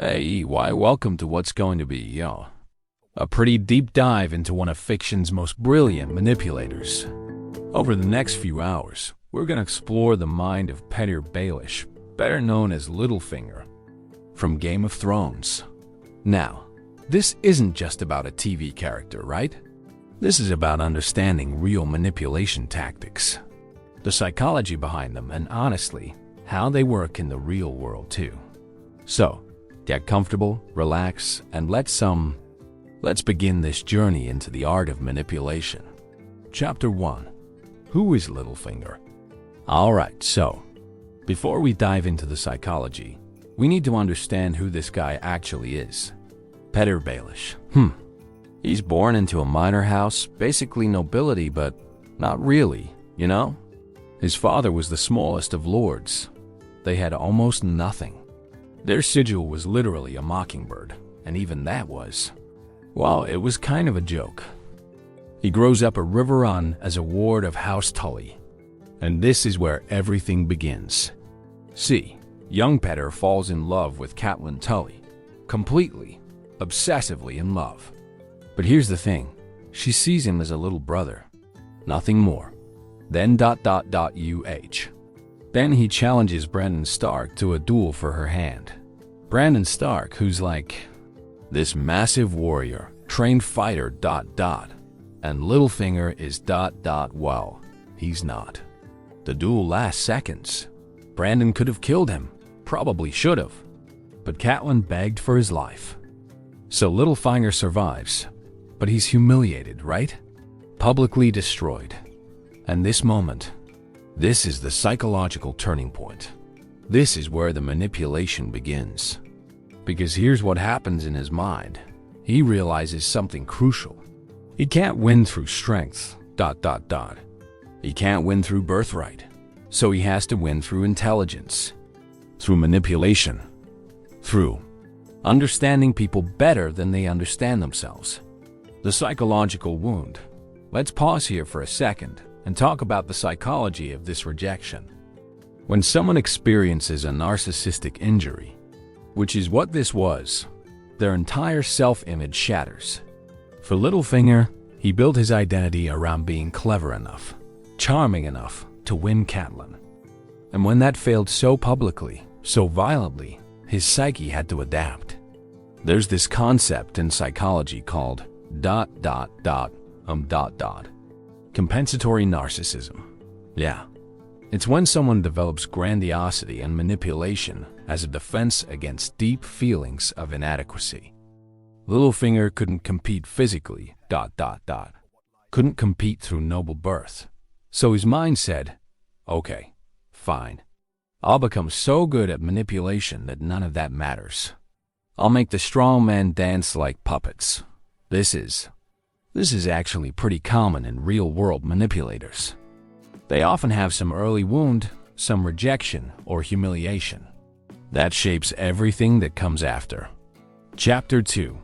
Hey, why welcome to what's going to be, a pretty deep dive into one of fiction's most brilliant manipulators. Over the next few hours, we're going to explore the mind of Petyr Baelish, better known as Littlefinger, from Game of Thrones. Now, this isn't just about a TV character, right? This is about understanding real manipulation tactics, the psychology behind them, and honestly, how they work in the real world too. So, get comfortable, relax, and let's begin this journey into the art of manipulation. Chapter 1. Who is Littlefinger? Alright, so, before we dive into the psychology, we need to understand who this guy actually is. Petyr Baelish. He's born into a minor house, basically nobility, but not really, His father was the smallest of lords. They had almost nothing. Their sigil was literally a mockingbird, and even that was, well, it was kind of a joke. He grows up a river run as a ward of House Tully, and this is where everything begins. See, young Petyr falls in love with Catelyn Tully, completely, obsessively in love. But here's the thing, she sees him as a little brother, nothing more. Then ... Then he challenges Brandon Stark to a duel for her hand. Brandon Stark, who's like this massive warrior, trained fighter ... And Littlefinger is ... Well, he's not. The duel lasts seconds. Brandon could have killed him, probably should have. But Catelyn begged for his life. So Littlefinger survives, but he's humiliated, right? Publicly destroyed. And this moment, this is the psychological turning point. This is where the manipulation begins. Because here's what happens in his mind. He realizes something crucial. He can't win through strength ... He can't win through birthright. So he has to win through intelligence, through manipulation, through understanding people better than they understand themselves. The psychological wound. Let's pause here for a second and talk about the psychology of this rejection. When someone experiences a narcissistic injury, which is what this was, their entire self-image shatters. For Littlefinger, he built his identity around being clever enough, charming enough to win Catelyn. And when that failed so publicly, so violently, his psyche had to adapt. There's this concept in psychology called ... compensatory narcissism. Yeah. It's when someone develops grandiosity and manipulation as a defense against deep feelings of inadequacy. Littlefinger couldn't compete physically ... Couldn't compete through noble birth. So his mind said, okay, fine. I'll become so good at manipulation that none of that matters. I'll make the strong men dance like puppets. This is actually pretty common in real-world manipulators. They often have some early wound, some rejection or humiliation. That shapes everything that comes after. Chapter 2.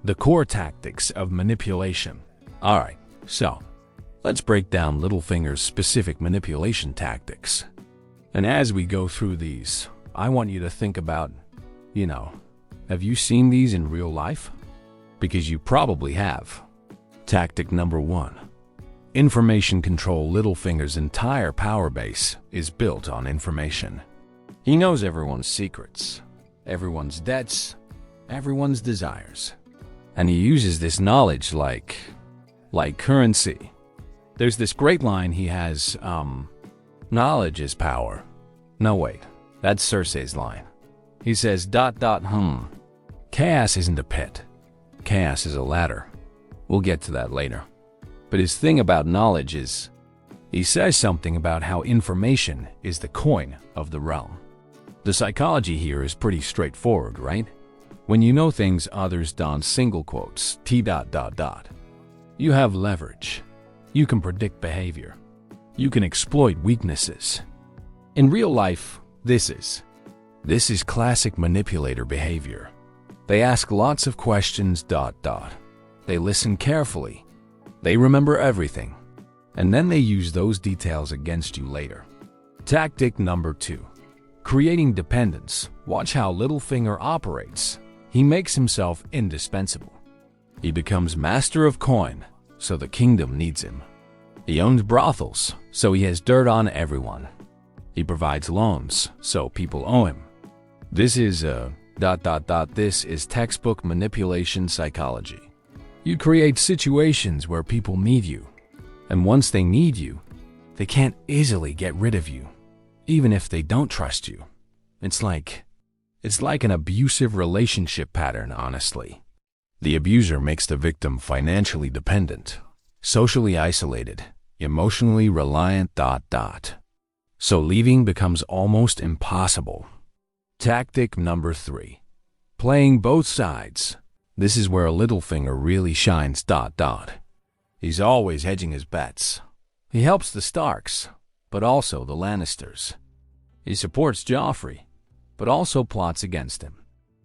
The core tactics of manipulation. Alright, so let's break down Littlefinger's specific manipulation tactics. And as we go through these, I want you to think about, have you seen these in real life? Because you probably have. Tactic number 1. Information control. Littlefinger's entire power base is built on information. He knows everyone's secrets, everyone's debts, everyone's desires. And he uses this knowledge like currency. There's this great line he has, knowledge is power. No wait, that's Cersei's line. He says ... Chaos isn't a pit. Chaos is a ladder. We'll get to that later. But his thing about knowledge is, he says something about how information is the coin of the realm. The psychology here is pretty straightforward, right? When you know things others don't ... You have leverage. You can predict behavior. You can exploit weaknesses. In real life, this is classic manipulator behavior. They ask lots of questions ... They listen carefully. They remember everything. And then they use those details against you later. Tactic number 2. Creating dependence. Watch how Littlefinger operates. He makes himself indispensable. He becomes master of coin, so the kingdom needs him. He owns brothels, so he has dirt on everyone. He provides loans, so people owe him. This is This is textbook manipulation psychology. You create situations where people need you, and once they need you, they can't easily get rid of you, even if they don't trust you. It's like an abusive relationship pattern, honestly. The abuser makes the victim financially dependent, socially isolated, emotionally reliant. So leaving becomes almost impossible. Tactic number 3. Playing both sides. This is where Littlefinger really shines. He's always hedging his bets. He helps the Starks, but also the Lannisters. He supports Joffrey, but also plots against him.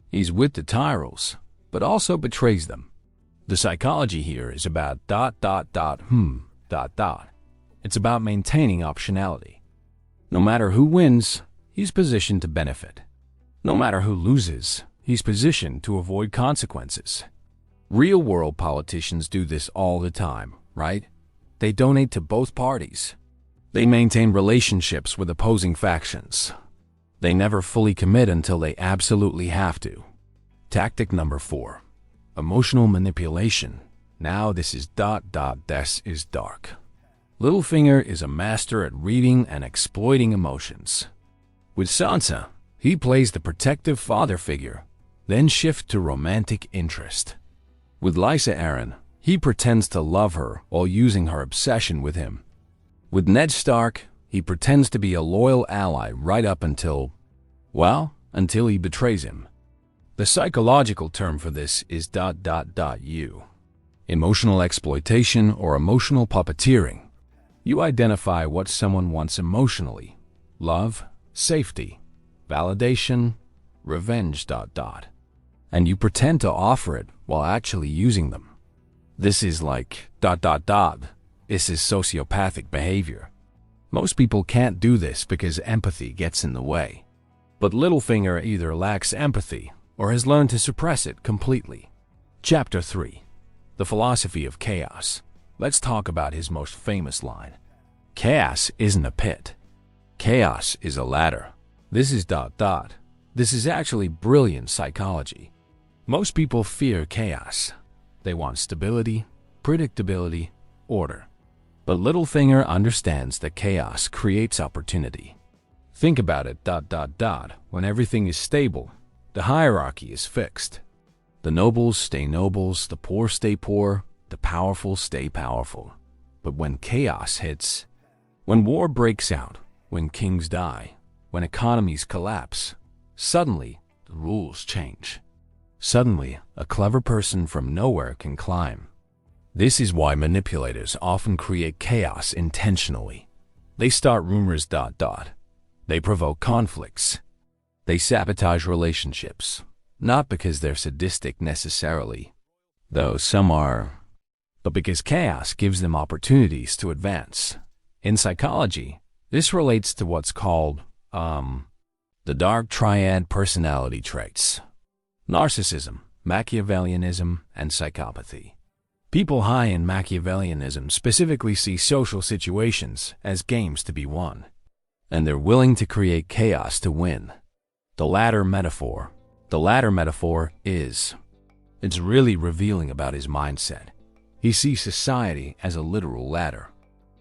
He's with the Tyrells, but also betrays them. The psychology here is about It's about maintaining optionality. No matter who wins, he's positioned to benefit. No matter who loses, he's positioned to avoid consequences. Real-world politicians do this all the time, right? They donate to both parties. They maintain relationships with opposing factions. They never fully commit until they absolutely have to. Tactic number 4. Emotional manipulation. Now this is This is dark. Littlefinger is a master at reading and exploiting emotions. With Sansa, he plays the protective father figure, then shifts to romantic interest. With Lysa Arryn, he pretends to love her while using her obsession with him. With Ned Stark, he pretends to be a loyal ally right up until he betrays him. The psychological term for this is emotional exploitation or emotional puppeteering. You identify what someone wants emotionally: love, safety, validation, revenge. And you pretend to offer it while actually using them. This is like This is sociopathic behavior. Most people can't do this because empathy gets in the way. But Littlefinger either lacks empathy or has learned to suppress it completely. Chapter 3. The Philosophy of Chaos. Let's talk about his most famous line. Chaos isn't a pit. Chaos is a ladder. This is This is actually brilliant psychology. Most people fear chaos. They want stability, predictability, order. But Littlefinger understands that chaos creates opportunity. Think about it. When everything is stable, the hierarchy is fixed. The nobles stay nobles, the poor stay poor, the powerful stay powerful. But when chaos hits, when war breaks out, when kings die, when economies collapse, suddenly the rules change. Suddenly, a clever person from nowhere can climb. This is why manipulators often create chaos intentionally. They start rumors. They provoke conflicts. They sabotage relationships, not because they're sadistic necessarily, though some are, but because chaos gives them opportunities to advance. In psychology, this relates to what's called the dark triad personality traits: narcissism, Machiavellianism, and psychopathy. People high in Machiavellianism specifically see social situations as games to be won, and they're willing to create chaos to win. The latter metaphor is, it's really revealing about his mindset. He sees society as a literal ladder.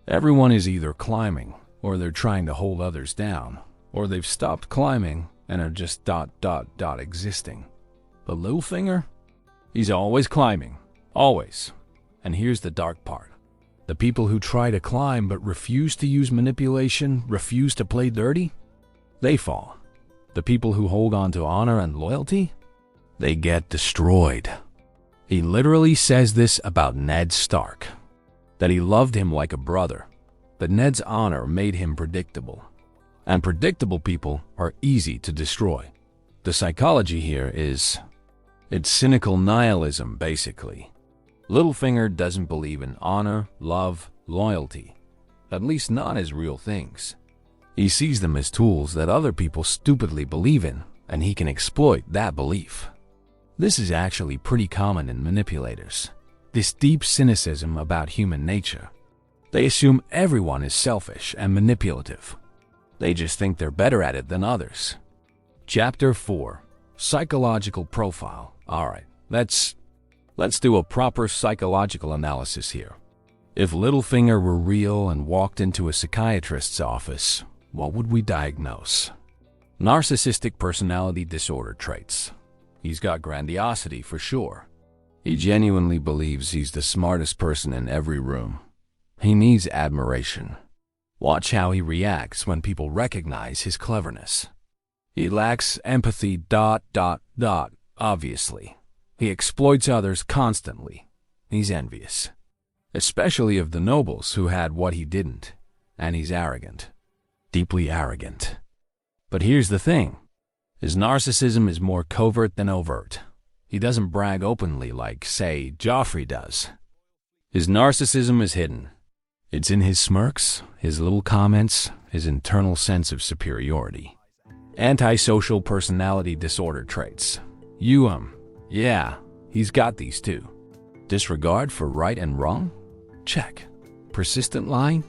Everyone is either climbing, or they're trying to hold others down, or they've stopped climbing and are just existing. But Littlefinger? He's always climbing. Always. And here's the dark part. The people who try to climb but refuse to use manipulation, refuse to play dirty, they fall. The people who hold on to honor and loyalty, they get destroyed. He literally says this about Ned Stark, that he loved him like a brother, but Ned's honor made him predictable. And predictable people are easy to destroy. The psychology here is, it's cynical nihilism, basically. Littlefinger doesn't believe in honor, love, loyalty, at least not as real things. He sees them as tools that other people stupidly believe in, and he can exploit that belief. This is actually pretty common in manipulators. This deep cynicism about human nature. They assume everyone is selfish and manipulative. They just think they're better at it than others. Chapter 4. Psychological Profile. Alright, let's do a proper psychological analysis here. If Littlefinger were real and walked into a psychiatrist's office, what would we diagnose? Narcissistic personality disorder traits. He's got grandiosity for sure. He genuinely believes he's the smartest person in every room. He needs admiration. Watch how he reacts when people recognize his cleverness. He lacks empathy, obviously. He exploits others constantly. He's envious. Especially of the nobles who had what he didn't. And he's arrogant. Deeply arrogant. But here's the thing. His narcissism is more covert than overt. He doesn't brag openly like, say, Joffrey does. His narcissism is hidden. It's in his smirks, his little comments, his internal sense of superiority. Antisocial personality disorder traits. Yeah, he's got these too. Disregard for right and wrong? Check. Persistent lying?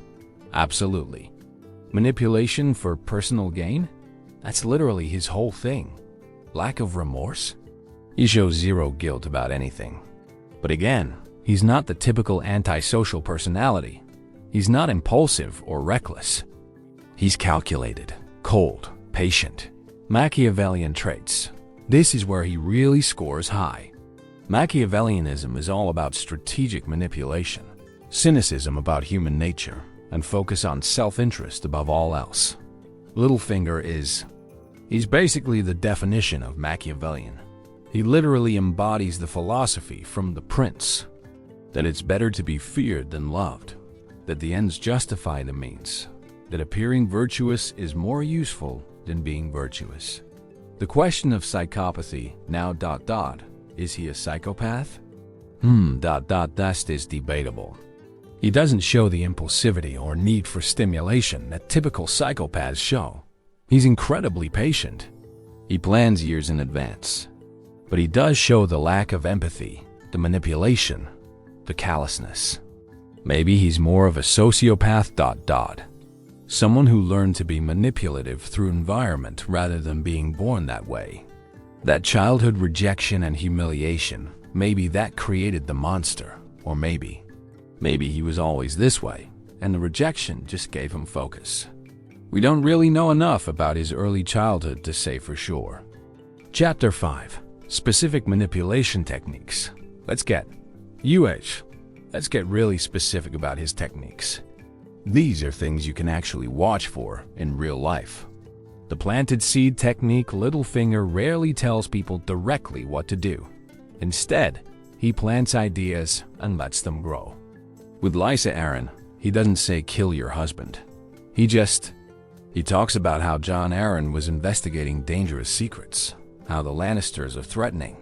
Absolutely. Manipulation for personal gain? That's literally his whole thing. Lack of remorse? He shows zero guilt about anything. But again, he's not the typical antisocial personality. He's not impulsive or reckless. He's calculated, cold, patient. Machiavellian traits. This is where he really scores high. Machiavellianism is all about strategic manipulation, cynicism about human nature, and focus on self-interest above all else. Littlefinger he's basically the definition of Machiavellian. He literally embodies the philosophy from The Prince, that it's better to be feared than loved, that the ends justify the means, that appearing virtuous is more useful than being virtuous. The question of psychopathy now ... Is he a psychopath? That is debatable. He doesn't show the impulsivity or need for stimulation that typical psychopaths show. He's incredibly patient. He plans years in advance. But he does show the lack of empathy, the manipulation, the callousness. Maybe he's more of a sociopath ... Someone who learned to be manipulative through environment rather than being born that way. That childhood rejection and humiliation, maybe that created the monster. Or maybe he was always this way, and the rejection just gave him focus. We don't really know enough about his early childhood to say for sure. Chapter 5. Specific manipulation techniques. Let's get really specific about his techniques. These are things you can actually watch for in real life. The planted seed technique. Littlefinger rarely tells people directly what to do. Instead, he plants ideas and lets them grow. With Lysa Arryn, he doesn't say kill your husband. He talks about how Jon Arryn was investigating dangerous secrets, how the Lannisters are threatening,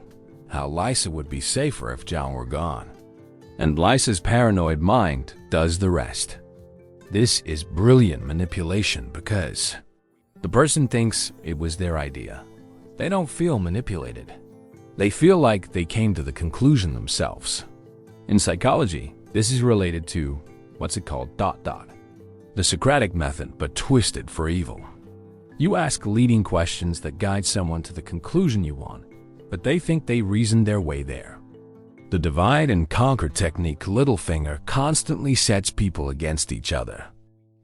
how Lysa would be safer if Jon were gone. And Lysa's paranoid mind does the rest. This is brilliant manipulation because the person thinks it was their idea. They don't feel manipulated. They feel like they came to the conclusion themselves. In psychology, this is related to what's it called? The Socratic method, but twisted for evil. You ask leading questions that guide someone to the conclusion you want, but they think they reasoned their way there. The divide and conquer technique. Littlefinger constantly sets people against each other.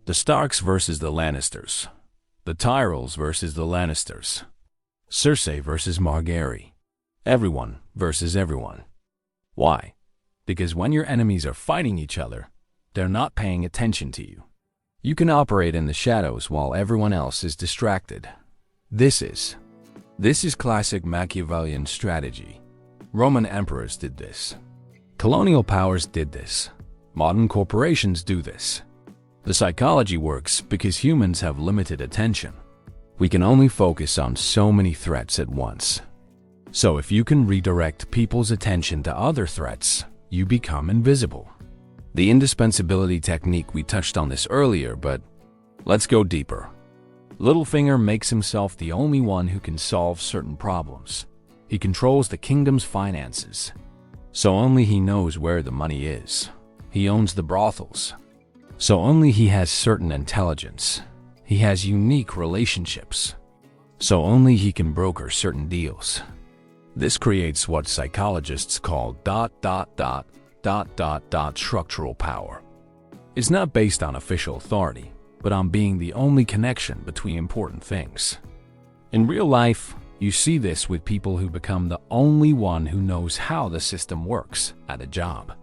The Starks versus the Lannisters. The Tyrells versus the Lannisters. Cersei versus Margaery. Everyone versus everyone. Why? Because when your enemies are fighting each other, they're not paying attention to you. You can operate in the shadows while everyone else is distracted. This is classic Machiavellian strategy. Roman emperors did this. Colonial powers did this. Modern corporations do this. The psychology works because humans have limited attention. We can only focus on so many threats at once. So if you can redirect people's attention to other threats, you become invisible. The indispensability technique, we touched on this earlier, but let's go deeper. Littlefinger makes himself the only one who can solve certain problems. He controls the kingdom's finances, so only he knows where the money is. He owns the brothels, so only he has certain intelligence. He has unique relationships, so only he can broker certain deals. This creates what psychologists call ... structural power. It's not based on official authority, but on being the only connection between important things. In real life, you see this with people who become the only one who knows how the system works at a job,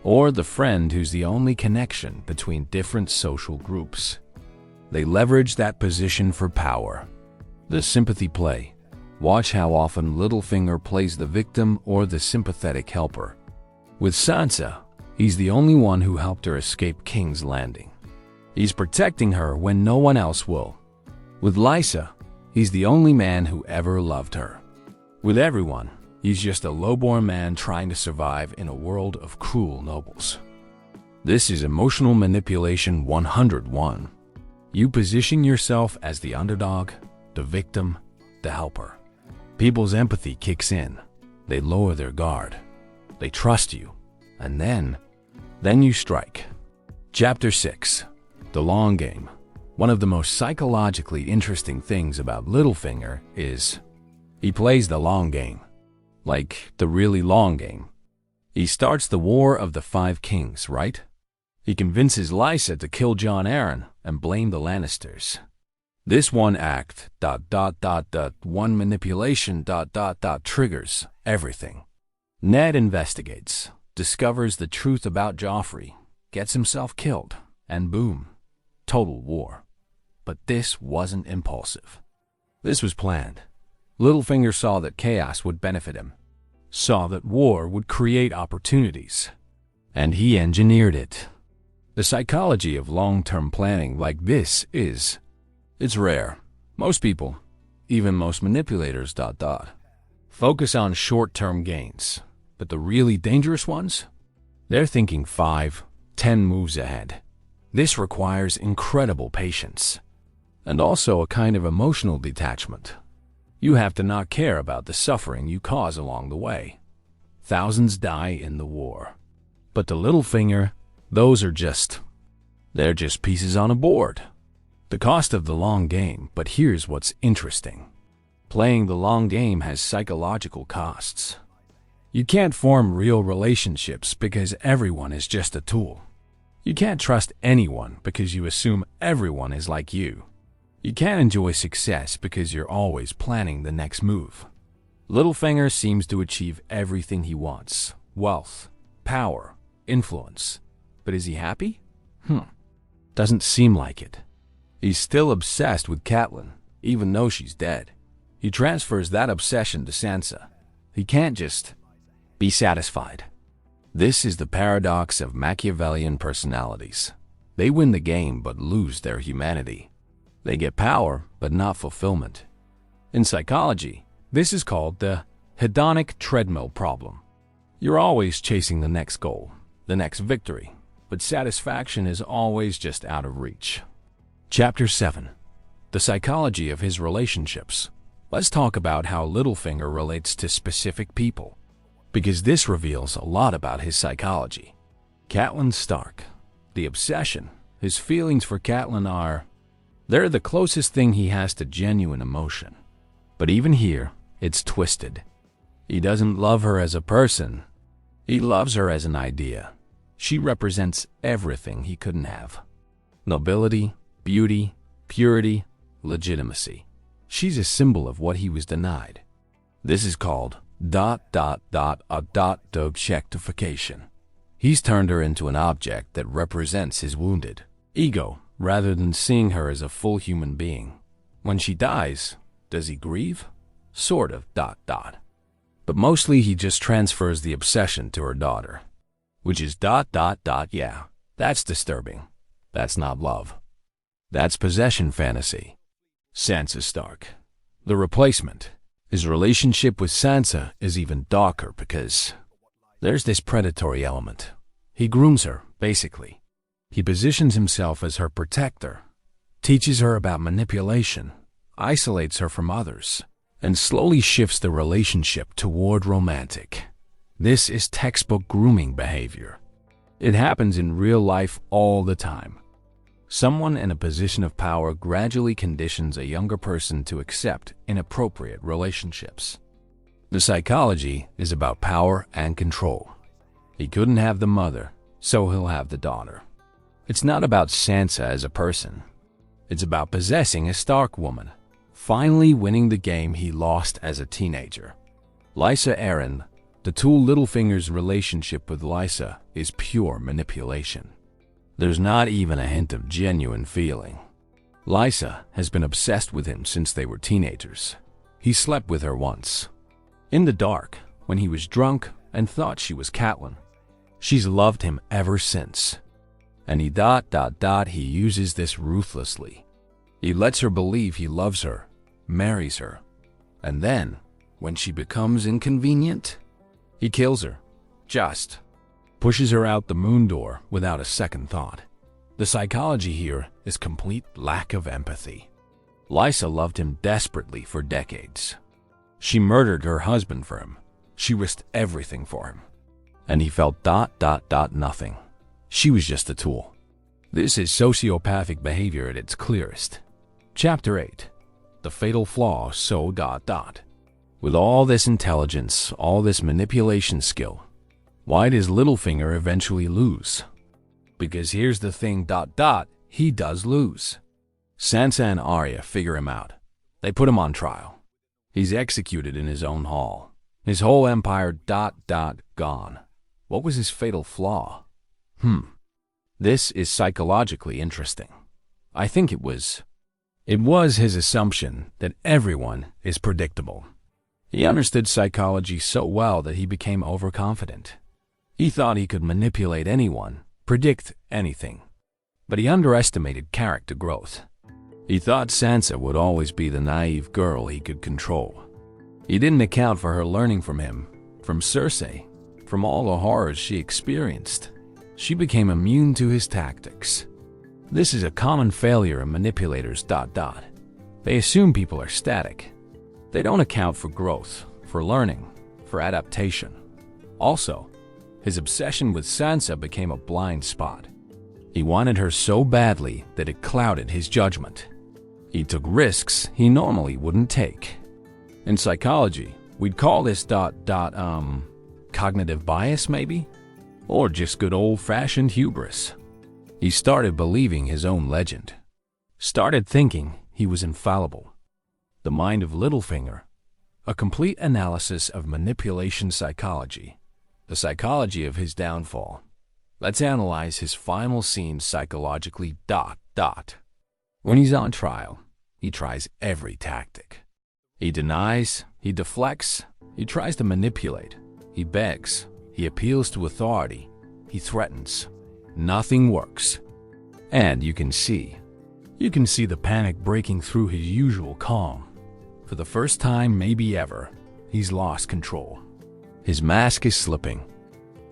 or the friend who's the only connection between different social groups. They leverage that position for power. The sympathy play. Watch how often Littlefinger plays the victim or the sympathetic helper. With Sansa, he's the only one who helped her escape King's Landing. He's protecting her when no one else will. With Lysa, he's the only man who ever loved her. With everyone, he's just a lowborn man trying to survive in a world of cruel nobles. This is emotional manipulation 101. You position yourself as the underdog, the victim, the helper. People's empathy kicks in. They lower their guard. They trust you. And then you strike. Chapter 6. The Long Game. One of the most psychologically interesting things about Littlefinger is he plays the long game. Like the really long game. He starts the War of the Five Kings, right? He convinces Lysa to kill Jon Arryn and blame the Lannisters. This one act, one manipulation, triggers everything. Ned investigates, discovers the truth about Joffrey, gets himself killed, and boom, total war. But this wasn't impulsive. This was planned. Littlefinger saw that chaos would benefit him, saw that war would create opportunities, and he engineered it. The psychology of long-term planning like this it's rare. Most people, even most manipulators, focus on short-term gains. But the really dangerous ones? They're thinking 5, 10 moves ahead. This requires incredible patience. And also a kind of emotional detachment. You have to not care about the suffering you cause along the way. Thousands die in the war. But to Littlefinger, they're just pieces on a board. The cost of the long game, but here's what's interesting. Playing the long game has psychological costs. You can't form real relationships because everyone is just a tool. You can't trust anyone because you assume everyone is like you. You can't enjoy success because you're always planning the next move. Littlefinger seems to achieve everything he wants: wealth, power, influence. But is he happy? Doesn't seem like it. He's still obsessed with Catelyn, even though she's dead. He transfers that obsession to Sansa. He can't just be satisfied. This is the paradox of Machiavellian personalities. They win the game but lose their humanity. They get power but not fulfillment. In psychology, this is called the hedonic treadmill problem. You're always chasing the next goal, the next victory, but satisfaction is always just out of reach. Chapter 7. The Psychology of His Relationships. Let's talk about how Littlefinger relates to specific people, because this reveals a lot about his psychology. Catelyn Stark. The obsession, his feelings for Catelyn they're the closest thing he has to genuine emotion. But even here, it's twisted. He doesn't love her as a person. He loves her as an idea. She represents everything he couldn't have. Nobility, beauty, purity, legitimacy. She's a symbol of what he was denied. This is called objectification. He's turned her into an object that represents his wounded ego, rather than seeing her as a full human being. When she dies, does he grieve? Sort of, But mostly he just transfers the obsession to her daughter. Which is ... Yeah, that's disturbing. That's not love. That's possession fantasy. Sansa Stark. The replacement. His relationship with Sansa is even darker because there's this predatory element. He grooms her, basically. He positions himself as her protector, teaches her about manipulation, isolates her from others. and slowly shifts the relationship toward romantic. This is textbook grooming behavior. It happens in real life all the time. Someone in a position of power gradually conditions a younger person to accept inappropriate relationships. The psychology is about power and control. He couldn't have the mother, so he'll have the daughter. It's not about Sansa as a person. It's about possessing a Stark woman, finally winning the game he lost as a teenager. Lysa Arryn, the tool Littlefinger's relationship with Lysa is pure manipulation. There's not even a hint of genuine feeling. Lysa has been obsessed with him since they were teenagers. He slept with her once, in the dark, when he was drunk and thought she was Catelyn. She's loved him ever since. And he uses this ruthlessly. He lets her believe he loves her, marries her, and then, when she becomes inconvenient, he kills her. Just pushes her out the moon door without a second thought. The psychology here is complete lack of empathy. Lysa loved him desperately for decades. She murdered her husband for him. She risked everything for him. And he felt nothing. She was just a tool. This is sociopathic behavior at its clearest. Chapter 8. The fatal flaw, With all this intelligence, all this manipulation skill, why does Littlefinger eventually lose? Because here's the thing, he does lose. Sansa and Arya figure him out. They put him on trial. He's executed in his own hall. His whole empire, gone. What was his fatal flaw? This is psychologically interesting. I think it was his assumption that everyone is predictable. He understood psychology so well that he became overconfident. He thought he could manipulate anyone, predict anything. But he underestimated character growth. He thought Sansa would always be the naive girl he could control. He didn't account for her learning from him, from Cersei, from all the horrors she experienced. She became immune to his tactics. This is a common failure in manipulators. They assume people are static. They don't account for growth, for learning, for adaptation. Also, his obsession with Sansa became a blind spot. He wanted her so badly that it clouded his judgment. He took risks he normally wouldn't take. In psychology, we'd call this cognitive bias maybe? Or just good old-fashioned hubris. He started believing his own legend. Started thinking he was infallible. The Mind of Littlefinger, a complete analysis of manipulation psychology. The psychology of his downfall. Let's analyze his final scene psychologically. When he's on trial, he tries every tactic. He denies, he deflects, he tries to manipulate, he begs, he appeals to authority, he threatens. Nothing works. And you can see the panic breaking through his usual calm. For the first time, maybe ever, he's lost control. His mask is slipping.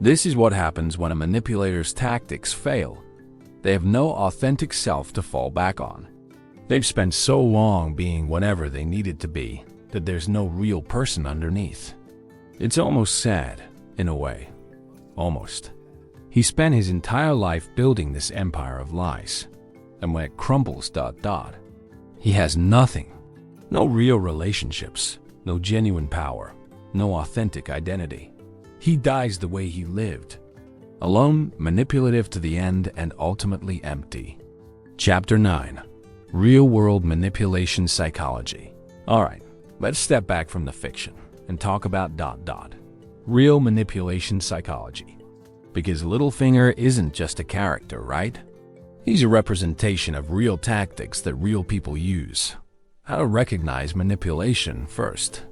This is what happens when a manipulator's tactics fail. They have no authentic self to fall back on. They've spent so long being whatever they needed to be that there's no real person underneath. It's almost sad, in a way. Almost. He spent his entire life building this empire of lies. And when it crumbles, he has nothing. No real relationships, no genuine power, no authentic identity. He dies the way he lived. Alone, manipulative to the end, and ultimately empty. Chapter 9. Real-world manipulation psychology. Alright, let's step back from the fiction and talk about real manipulation psychology. Because Littlefinger isn't just a character, right? He's a representation of real tactics that real people use. How to recognize manipulation first.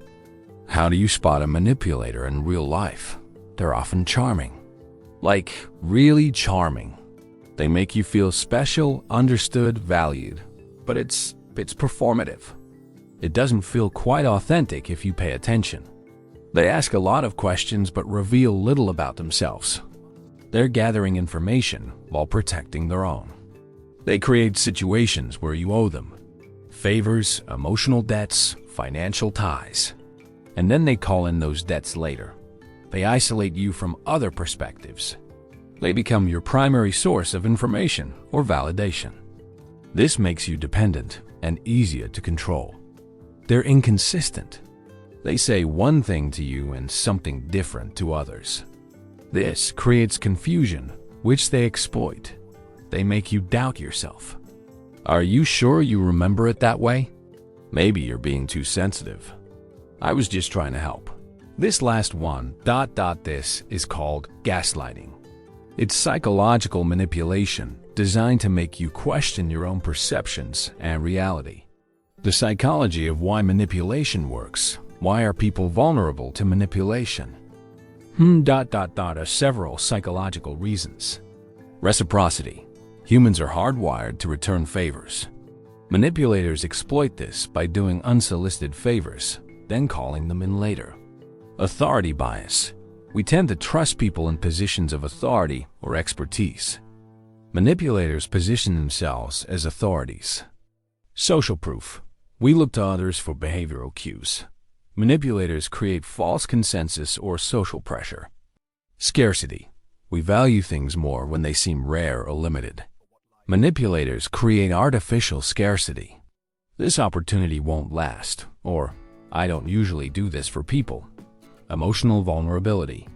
How do you spot a manipulator in real life? They're often charming. Like, really charming. They make you feel special, understood, valued. But it's performative. It doesn't feel quite authentic if you pay attention. They ask a lot of questions but reveal little about themselves. They're gathering information while protecting their own. They create situations where you owe them. favors, emotional debts, financial ties. And then they call in those debts later. They isolate you from other perspectives. They become your primary source of information or validation. This makes you dependent and easier to control. They're inconsistent. They say one thing to you and something different to others. This creates confusion, which they exploit. They make you doubt yourself. Are you sure you remember it that way? Maybe you're being too sensitive. I was just trying to help. This last one, this is called gaslighting. It's psychological manipulation designed to make you question your own perceptions and reality. The psychology of why manipulation works. Why are people vulnerable to manipulation? Are several psychological reasons. Reciprocity. Humans are hardwired to return favors. Manipulators exploit this by doing unsolicited favors, then calling them in later. Authority bias. We tend to trust people in positions of authority or expertise. Manipulators position themselves as authorities. Social proof. We look to others for behavioral cues. Manipulators create false consensus or social pressure. Scarcity. We value things more when they seem rare or limited. Manipulators create artificial scarcity. This opportunity won't last, or I don't usually do this for people. Emotional vulnerability.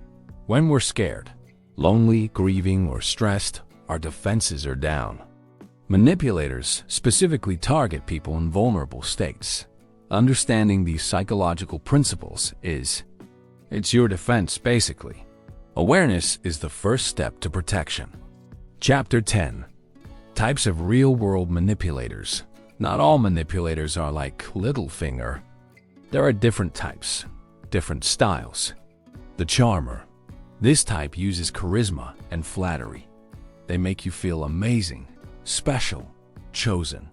When we're scared, lonely, grieving, or stressed, our defenses are down. Manipulators specifically target people in vulnerable states. Understanding these psychological principles it's your defense, basically. Awareness is the first step to protection. Chapter 10. Types of real-world manipulators. Not all manipulators are like Littlefinger. There are different types, different styles. The charmer. This type uses charisma and flattery. They make you feel amazing, special, chosen.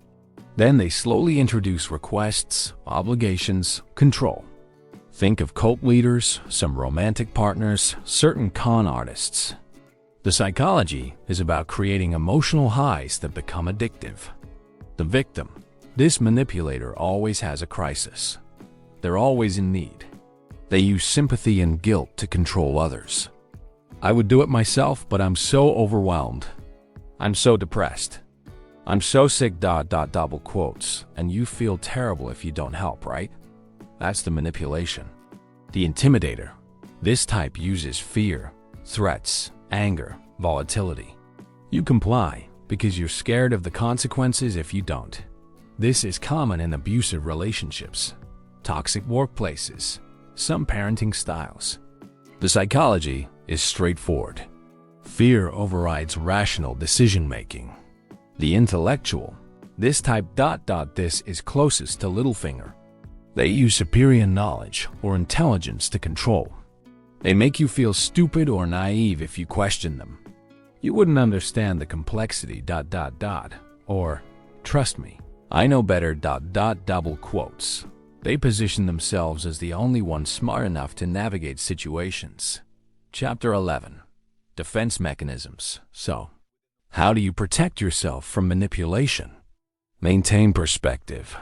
Then they slowly introduce requests, obligations, control. Think of cult leaders, some romantic partners, certain con artists. The psychology is about creating emotional highs that become addictive. The victim. This manipulator always has a crisis. They're always in need. They use sympathy and guilt to control others. I would do it myself, but I'm so overwhelmed. I'm so depressed. I'm so sick, double quotes, and you feel terrible if you don't help, right? That's the manipulation. The intimidator. This type uses fear, threats, anger, volatility. You comply because you're scared of the consequences if you don't. This is common in abusive relationships, toxic workplaces, some parenting styles. The psychology is straightforward. Fear overrides rational decision-making. The intellectual. This type this is closest to Littlefinger. They use superior knowledge or intelligence to control. They make you feel stupid or naive if you question them. You wouldn't understand the complexity or trust me, I know better double quotes. They position themselves as the only ones smart enough to navigate situations. Chapter 11. Defense mechanisms. So, how do you protect yourself from manipulation? Maintain perspective.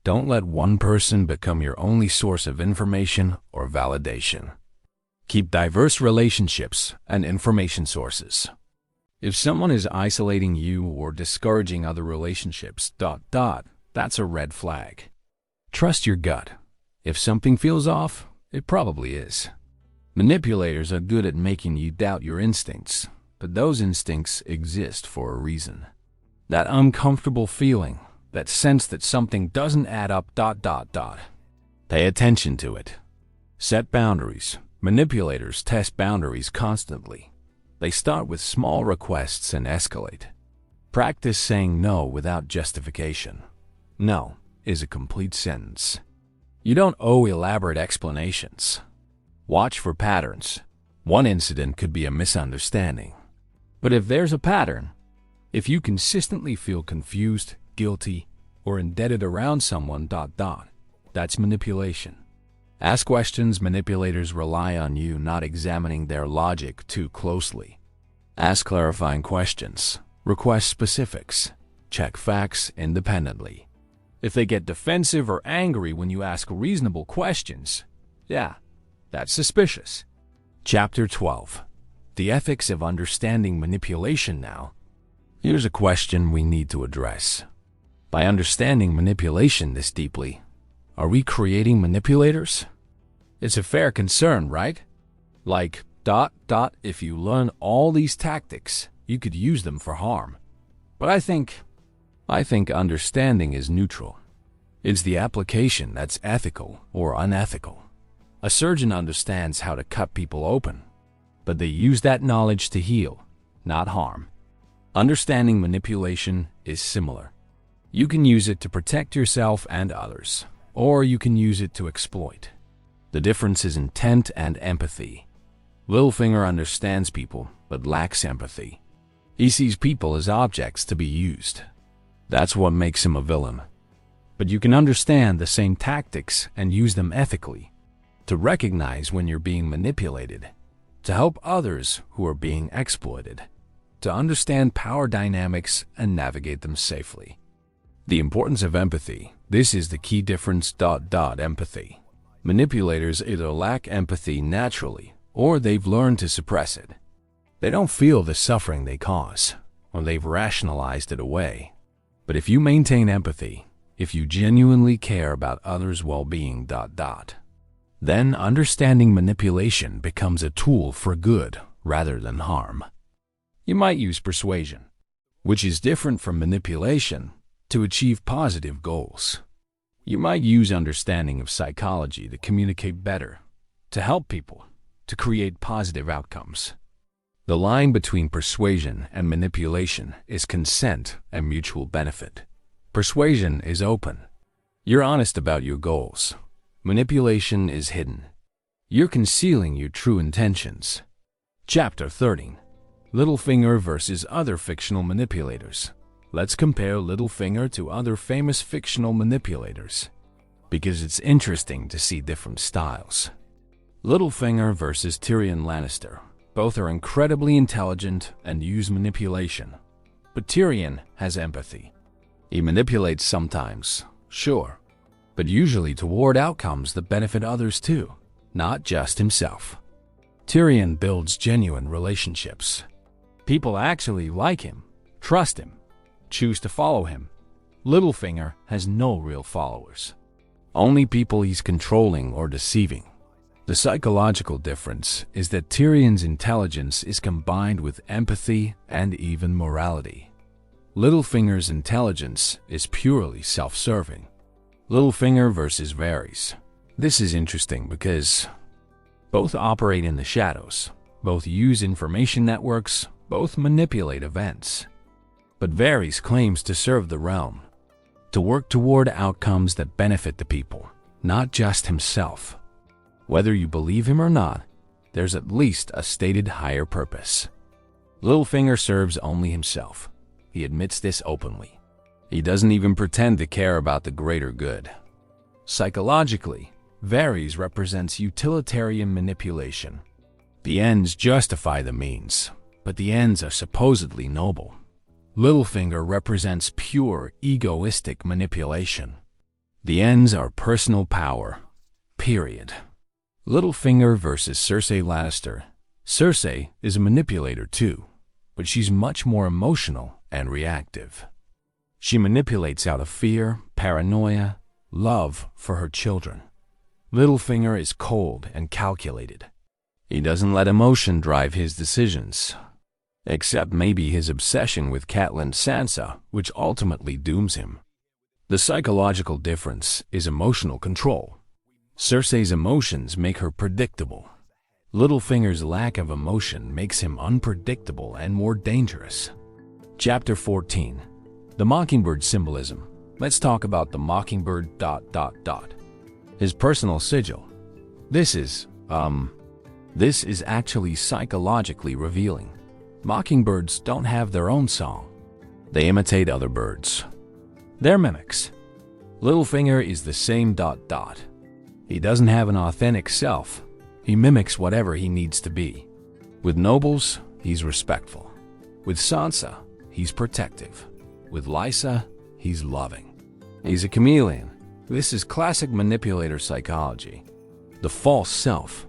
Don't let one person become your only source of information or validation. Keep diverse relationships and information sources. If someone is isolating you or discouraging other relationships, that's a red flag. Trust your gut. If something feels off, it probably is. Manipulators are good at making you doubt your instincts, but those instincts exist for a reason. That uncomfortable feeling, that sense that something doesn't add up, Pay attention to it. Set boundaries. Manipulators test boundaries constantly. They start with small requests and escalate. Practice saying no without justification. No is a complete sentence. You don't owe elaborate explanations. Watch for patterns. One incident could be a misunderstanding. But if there's a pattern, if you consistently feel confused, guilty, or indebted around someone, that's manipulation. Ask questions. Manipulators rely on you not examining their logic too closely. Ask clarifying questions. Request specifics. Check facts independently. If they get defensive or angry when you ask reasonable questions, yeah, that's suspicious. Chapter 12. The Ethics of Understanding Manipulation Now. Here's a question we need to address. By understanding manipulation this deeply, are we creating manipulators? It's a fair concern, right? Like, if you learn all these tactics, you could use them for harm. But I think understanding is neutral. It's the application that's ethical or unethical. A surgeon understands how to cut people open, but they use that knowledge to heal, not harm. Understanding manipulation is similar. You can use it to protect yourself and others, or you can use it to exploit. The difference is intent and empathy. Littlefinger understands people, but lacks empathy. He sees people as objects to be used. That's what makes him a villain. But you can understand the same tactics and use them ethically, to recognize when you're being manipulated, to help others who are being exploited, to understand power dynamics and navigate them safely. The importance of empathy. This is the key difference. Empathy. Manipulators either lack empathy naturally, or they've learned to suppress it. They don't feel the suffering they cause, or they've rationalized it away. But if you maintain empathy, if you genuinely care about others' well-being, then understanding manipulation becomes a tool for good rather than harm. You might use persuasion, which is different from manipulation, to achieve positive goals. You might use understanding of psychology to communicate better, to help people, to create positive outcomes. The line between persuasion and manipulation is consent and mutual benefit. Persuasion is open. You're honest about your goals. Manipulation is hidden. You're concealing your true intentions. Chapter 13. Littlefinger versus other fictional manipulators. Let's compare Littlefinger to other famous fictional manipulators, because it's interesting to see different styles. Littlefinger versus Tyrion Lannister. Both are incredibly intelligent and use manipulation. But Tyrion has empathy. He manipulates sometimes, sure, but usually toward outcomes that benefit others too, not just himself. Tyrion builds genuine relationships. People actually like him, trust him, choose to follow him. Littlefinger has no real followers, only people he's controlling or deceiving. The psychological difference is that Tyrion's intelligence is combined with empathy and even morality. Littlefinger's intelligence is purely self-serving. Littlefinger versus Varys. This is interesting because both operate in the shadows, both use information networks, both manipulate events. But Varys claims to serve the realm, to work toward outcomes that benefit the people, not just himself. Whether you believe him or not, there's at least a stated higher purpose. Littlefinger serves only himself. He admits this openly. He doesn't even pretend to care about the greater good. Psychologically, Varys represents utilitarian manipulation. The ends justify the means, but the ends are supposedly noble. Littlefinger represents pure, egoistic manipulation. The ends are personal power, period. Littlefinger versus Cersei Lannister. Cersei is a manipulator too, but she's much more emotional and reactive. She manipulates out of fear, paranoia, love for her children. Littlefinger is cold and calculated. He doesn't let emotion drive his decisions, except maybe his obsession with Catelyn Sansa, which ultimately dooms him. The psychological difference is emotional control. Cersei's emotions make her predictable. Littlefinger's lack of emotion makes him unpredictable and more dangerous. Chapter 14. The Mockingbird Symbolism. Let's talk about the Mockingbird... His personal sigil. This is actually psychologically revealing. Mockingbirds don't have their own song. They imitate other birds. They're mimics. Littlefinger is the same... He doesn't have an authentic self. He mimics whatever he needs to be. With nobles, he's respectful. With Sansa, he's protective. With Lysa, he's loving. He's a chameleon. This is classic manipulator psychology. The false self.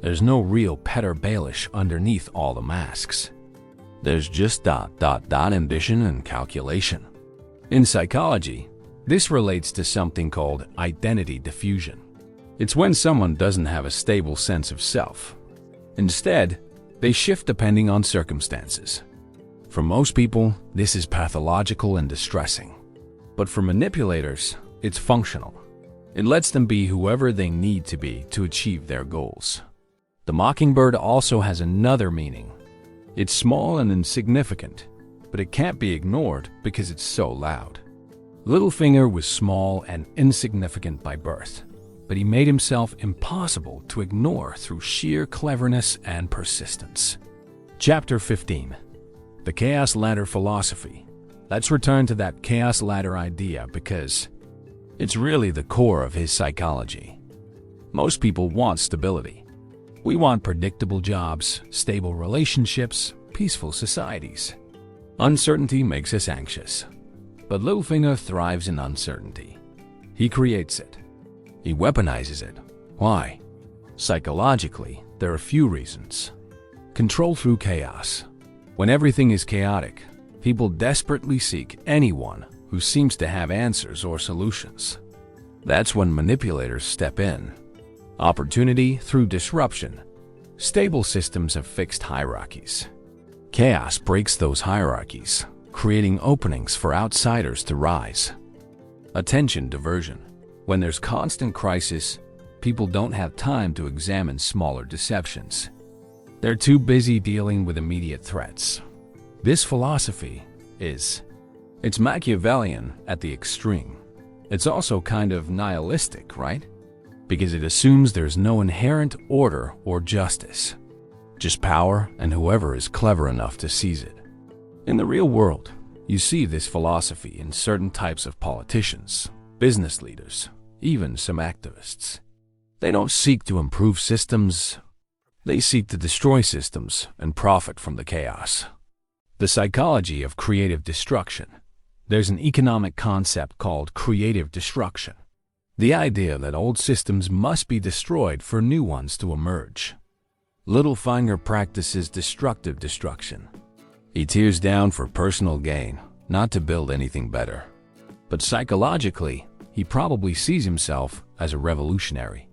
There's no real Petyr Baelish underneath all the masks. There's just ... ambition and calculation. In psychology, this relates to something called identity diffusion. It's when someone doesn't have a stable sense of self. Instead, they shift depending on circumstances. For most people, this is pathological and distressing. But for manipulators, it's functional. It lets them be whoever they need to be to achieve their goals. The mockingbird also has another meaning. It's small and insignificant, but it can't be ignored because it's so loud. Littlefinger was small and insignificant by birth, but he made himself impossible to ignore through sheer cleverness and persistence. Chapter 15. The Chaos Ladder Philosophy. Let's return to that chaos ladder idea because it's really the core of his psychology. Most people want stability. We want predictable jobs, stable relationships, peaceful societies. Uncertainty makes us anxious. But Littlefinger thrives in uncertainty. He creates it. He weaponizes it. Why? Psychologically, there are a few reasons. Control through chaos. When everything is chaotic, people desperately seek anyone who seems to have answers or solutions. That's when manipulators step in. Opportunity through disruption. Stable systems have fixed hierarchies. Chaos breaks those hierarchies, creating openings for outsiders to rise. Attention diversion. When there's constant crisis, people don't have time to examine smaller deceptions. They're too busy dealing with immediate threats. This philosophy it's Machiavellian at the extreme. It's also kind of nihilistic, right? Because it assumes there's no inherent order or justice. Just power and whoever is clever enough to seize it. In the real world, you see this philosophy in certain types of politicians, business leaders, even some activists. They don't seek to improve systems. They seek to destroy systems and profit from the chaos. The psychology of creative destruction. There's an economic concept called creative destruction. The idea that old systems must be destroyed for new ones to emerge. Littlefinger practices destructive destruction. He tears down for personal gain, not to build anything better. But psychologically, he probably sees himself as a revolutionary.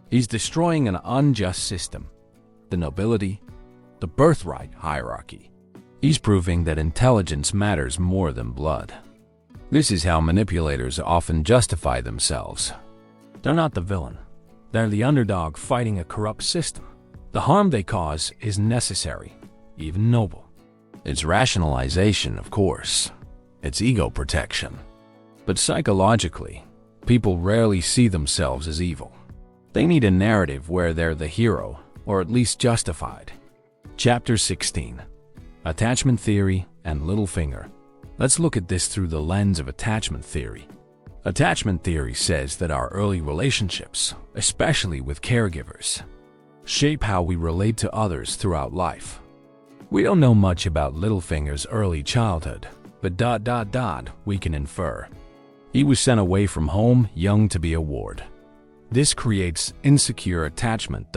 He's destroying an unjust system, the nobility, the birthright hierarchy. He's proving that intelligence matters more than blood. This is how manipulators often justify themselves. They're not the villain. They're the underdog fighting a corrupt system. The harm they cause is necessary, even noble. It's rationalization, of course. It's ego protection. But psychologically, people rarely see themselves as evil. They need a narrative where they're the hero, or at least justified. Chapter 16. Attachment Theory and Littlefinger. Let's look at this through the lens of attachment theory. Attachment theory says that our early relationships, especially with caregivers, shape how we relate to others throughout life. We don't know much about Littlefinger's early childhood, but ... we can infer. He was sent away from home young to be a ward. This creates insecure attachment ...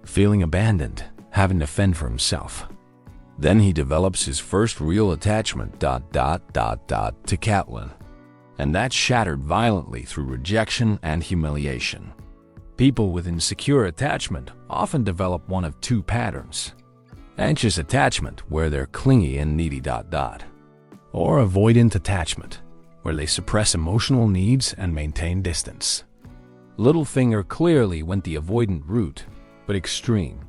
feeling abandoned, having to fend for himself. Then he develops his first real attachment ... to Catelyn. And that's shattered violently through rejection and humiliation. People with insecure attachment often develop one of two patterns. Anxious attachment, where they're clingy and needy ... or avoidant attachment, where they suppress emotional needs and maintain distance. Littlefinger clearly went the avoidant route, but extreme.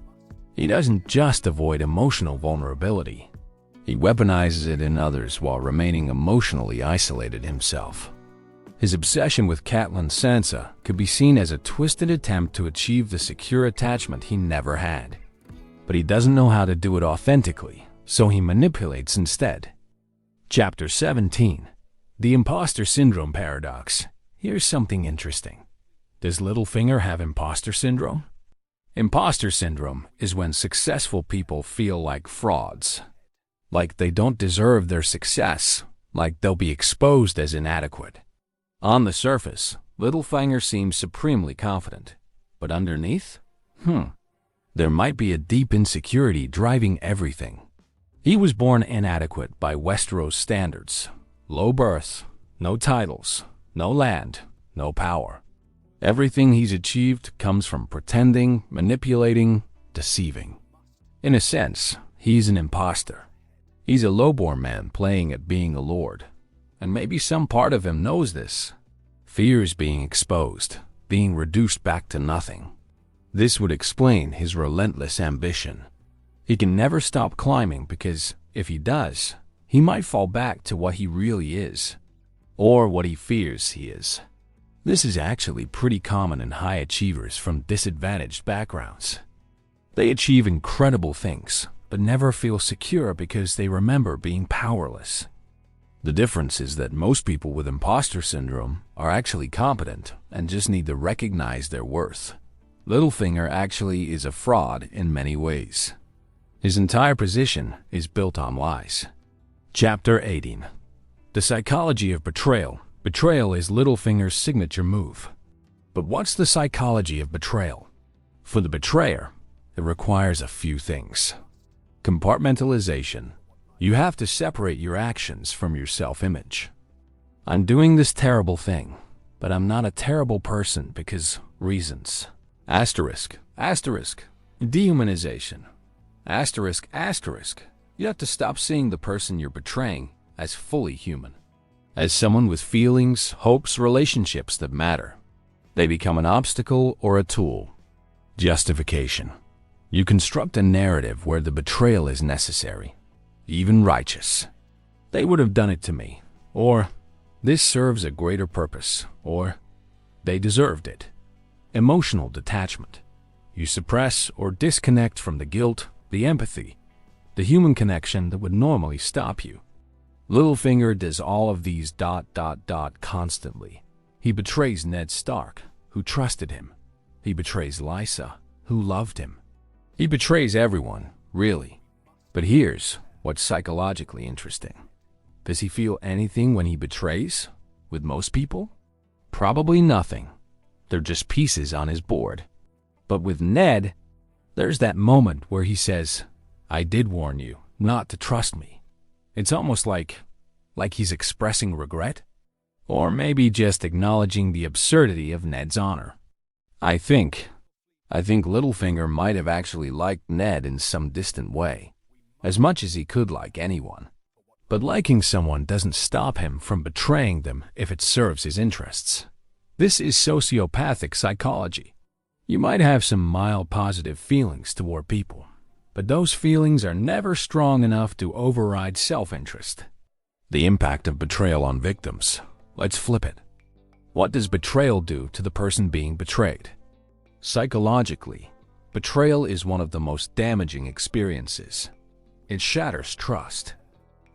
He doesn't just avoid emotional vulnerability. He weaponizes it in others while remaining emotionally isolated himself. His obsession with Catelyn Sansa could be seen as a twisted attempt to achieve the secure attachment he never had. But he doesn't know how to do it authentically, so he manipulates instead. Chapter 17. The Imposter Syndrome Paradox. Here's something interesting. Does Littlefinger have imposter syndrome? Imposter syndrome is when successful people feel like frauds. Like they don't deserve their success, like they'll be exposed as inadequate. On the surface, Littlefinger seems supremely confident, but underneath? There might be a deep insecurity driving everything. He was born inadequate by Westeros standards. Low birth, no titles, no land, no power. Everything he's achieved comes from pretending, manipulating, deceiving. In a sense, he's an imposter. He's a lowborn man playing at being a lord. And maybe some part of him knows this. Fears being exposed, being reduced back to nothing. This would explain his relentless ambition. He can never stop climbing because, if he does, he might fall back to what he really is, or what he fears he is. This is actually pretty common in high achievers from disadvantaged backgrounds. They achieve incredible things, but never feel secure because they remember being powerless. The difference is that most people with imposter syndrome are actually competent and just need to recognize their worth. Littlefinger actually is a fraud in many ways. His entire position is built on lies. Chapter 18. The psychology of betrayal. Betrayal is Littlefinger's signature move. But what's the psychology of betrayal? For the betrayer, it requires a few things. Compartmentalization. You have to separate your actions from your self-image. I'm doing this terrible thing, but I'm not a terrible person because reasons. Asterisk, asterisk, dehumanization. Asterisk, asterisk. You have to stop seeing the person you're betraying as fully human. As someone with feelings, hopes, relationships that matter. They become an obstacle or a tool. Justification. You construct a narrative where the betrayal is necessary, even righteous. They would have done it to me, or this serves a greater purpose, or they deserved it. Emotional detachment. You suppress or disconnect from the guilt, the empathy, the human connection that would normally stop you. Littlefinger does all of these ... constantly. He betrays Ned Stark, who trusted him. He betrays Lysa, who loved him. He betrays everyone, really. But here's what's psychologically interesting. Does he feel anything when he betrays? With most people? Probably nothing. They're just pieces on his board. But with Ned, there's that moment where he says, "I did warn you not to trust me." It's almost like he's expressing regret, or maybe just acknowledging the absurdity of Ned's honor. I think Littlefinger might have actually liked Ned in some distant way, as much as he could like anyone. But liking someone doesn't stop him from betraying them if it serves his interests. This is sociopathic psychology. You might have some mild positive feelings toward people, but those feelings are never strong enough to override self-interest. The impact of betrayal on victims. Let's flip it. What does betrayal do to the person being betrayed? Psychologically, betrayal is one of the most damaging experiences. It shatters trust,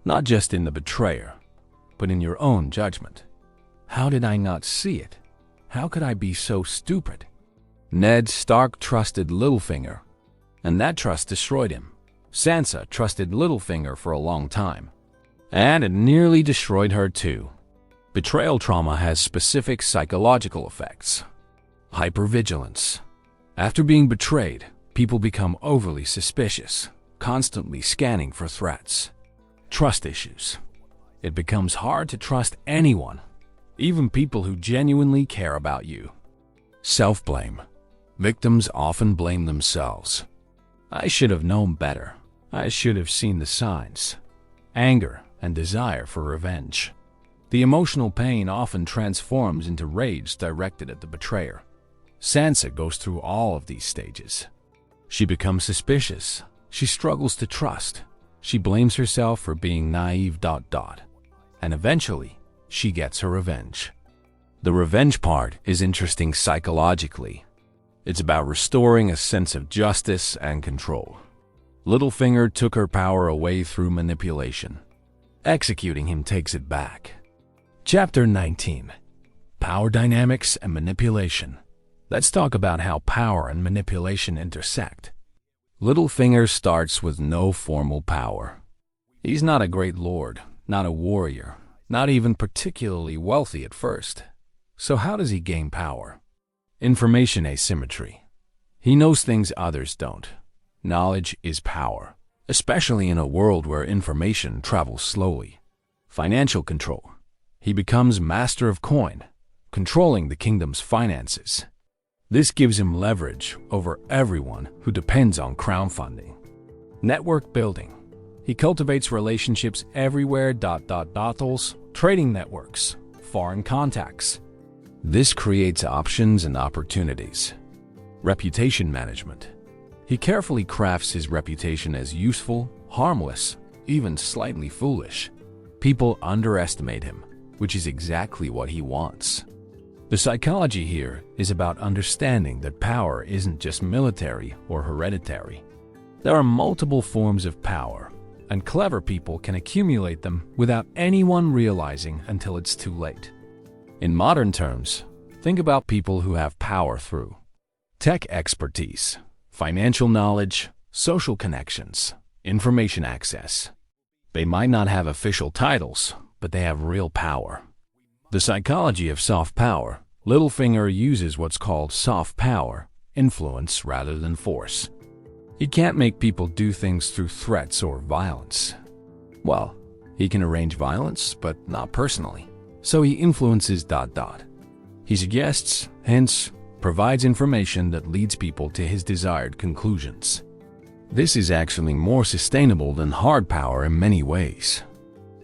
not just in the betrayer, but in your own judgment. How did I not see it? How could I be so stupid? Ned Stark trusted Littlefinger, and that trust destroyed him. Sansa trusted Littlefinger for a long time, and it nearly destroyed her too. Betrayal trauma has specific psychological effects. Hypervigilance. After being betrayed, people become overly suspicious, constantly scanning for threats. Trust issues. It becomes hard to trust anyone, even people who genuinely care about you. Self-blame. Victims often blame themselves. I should have known better. I should have seen the signs. Anger and desire for revenge. The emotional pain often transforms into rage directed at the betrayer. Sansa goes through all of these stages. She becomes suspicious. She struggles to trust. She blames herself for being naive ... And eventually, she gets her revenge. The revenge part is interesting psychologically. It's about restoring a sense of justice and control. Littlefinger took her power away through manipulation. Executing him takes it back. Chapter 19. Power Dynamics and Manipulation. Let's talk about how power and manipulation intersect. Littlefinger starts with no formal power. He's not a great lord, not a warrior, not even particularly wealthy at first. So how does he gain power? Information asymmetry. He knows things others don't. Knowledge is power, especially in a world where information travels slowly. Financial control. He becomes master of coin, controlling the kingdom's finances. This gives him leverage over everyone who depends on crowdfunding. Network building. He cultivates relationships everywhere. Brothels, trading networks, foreign contacts. This creates options and opportunities. Reputation management. He carefully crafts his reputation as useful, harmless, even slightly foolish. People underestimate him, which is exactly what he wants. The psychology here is about understanding that power isn't just military or hereditary. There are multiple forms of power, and clever people can accumulate them without anyone realizing until it's too late. In modern terms, think about people who have power through tech expertise, financial knowledge, social connections, information access. They might not have official titles, but they have real power. The psychology of soft power. Littlefinger uses what's called soft power, influence rather than force. He can't make people do things through threats or violence. Well, he can arrange violence, but not personally. So he influences ... He suggests, hints, provides information that leads people to his desired conclusions. This is actually more sustainable than hard power in many ways.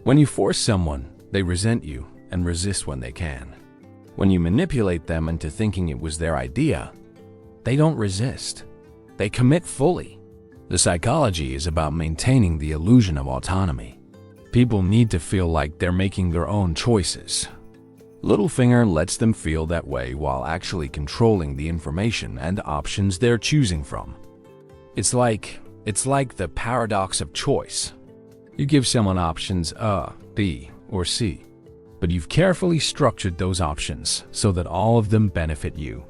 When you force someone, they resent you and resist when they can. When you manipulate them into thinking it was their idea, they don't resist. They commit fully. The psychology is about maintaining the illusion of autonomy. People need to feel like they're making their own choices. Littlefinger lets them feel that way while actually controlling the information and options they're choosing from. It's like the paradox of choice. You give someone options A, B, or C, but you've carefully structured those options so that all of them benefit you.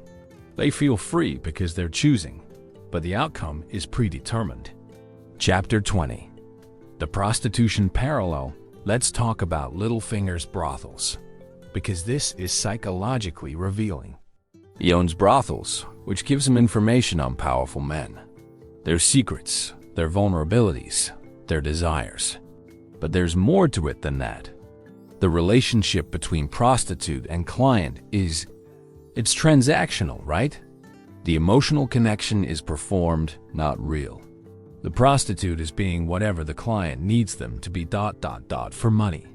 They feel free because they're choosing, but the outcome is predetermined. Chapter 20. The prostitution parallel. Let's talk about Littlefinger's brothels, because this is psychologically revealing. He owns brothels, which gives him information on powerful men. Their secrets, their vulnerabilities, their desires. But there's more to it than that. The relationship between prostitute and client it's transactional, right? The emotional connection is performed, not real. The prostitute is being whatever the client needs them to be ... for money.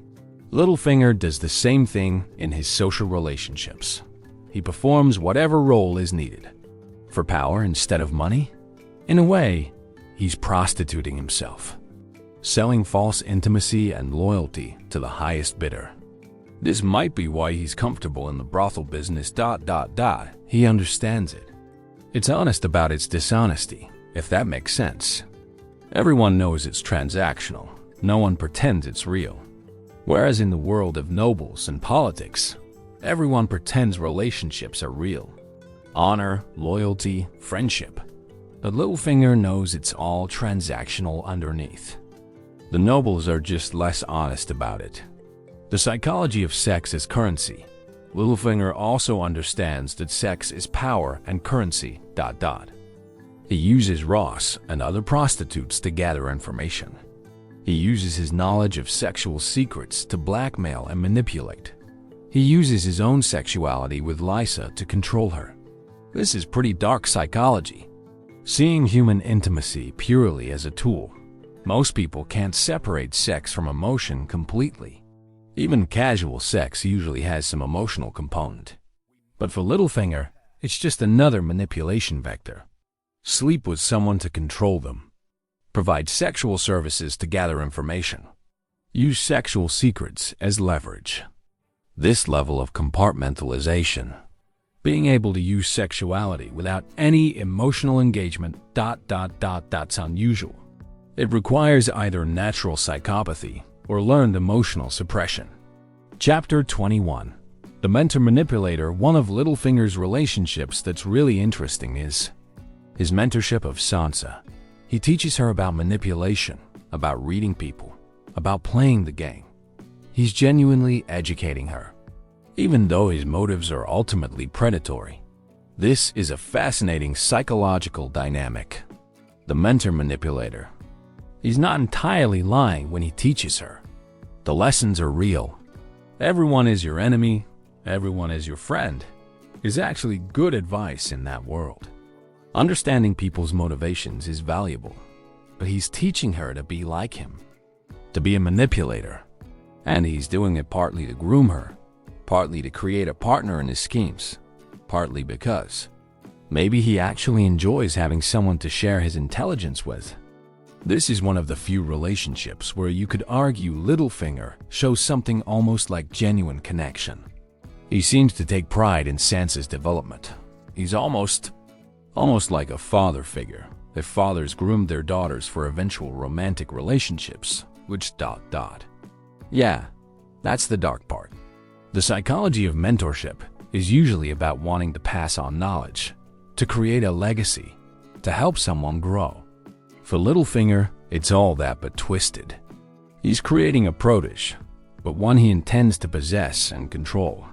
Littlefinger does the same thing in his social relationships. He performs whatever role is needed. For power instead of money? In a way, he's prostituting himself, selling false intimacy and loyalty to the highest bidder. This might be why he's comfortable in the brothel business ... He understands it. It's honest about its dishonesty, if that makes sense. Everyone knows it's transactional. No one pretends it's real. Whereas in the world of nobles and politics, everyone pretends relationships are real. Honor, loyalty, friendship. But Littlefinger knows it's all transactional underneath. The nobles are just less honest about it. The psychology of sex as currency. Littlefinger also understands that sex is power and currency ... He uses Ross and other prostitutes to gather information. He uses his knowledge of sexual secrets to blackmail and manipulate. He uses his own sexuality with Lysa to control her. This is pretty dark psychology. Seeing human intimacy purely as a tool. Most people can't separate sex from emotion completely. Even casual sex usually has some emotional component. But for Littlefinger, it's just another manipulation vector. Sleep with someone to control them. Provide sexual services to gather information. Use sexual secrets as leverage. This level of compartmentalization, being able to use sexuality without any emotional engagement ... that's unusual. It requires either natural psychopathy or learned emotional suppression. Chapter 21. The mentor-manipulator. One of Littlefinger's relationships that's really interesting is his mentorship of Sansa. He teaches her about manipulation, about reading people, about playing the game. He's genuinely educating her. even though his motives are ultimately predatory. This is a fascinating psychological dynamic. The mentor manipulator. He's not entirely lying when he teaches her. The lessons are real. Everyone is your enemy, everyone is your friend, is actually good advice in that world. Understanding people's motivations is valuable, but he's teaching her to be like him, to be a manipulator. And he's doing it partly to groom her, partly to create a partner in his schemes, partly because maybe he actually enjoys having someone to share his intelligence with. This is one of the few relationships where you could argue Littlefinger shows something almost like genuine connection. He seems to take pride in Sansa's development. He's almost like a father figure, if fathers groomed their daughters for eventual romantic relationships, which ... Yeah, that's the dark part. The psychology of mentorship is usually about wanting to pass on knowledge, to create a legacy, to help someone grow. For Littlefinger, it's all that but twisted. He's creating a protege, but one he intends to possess and control.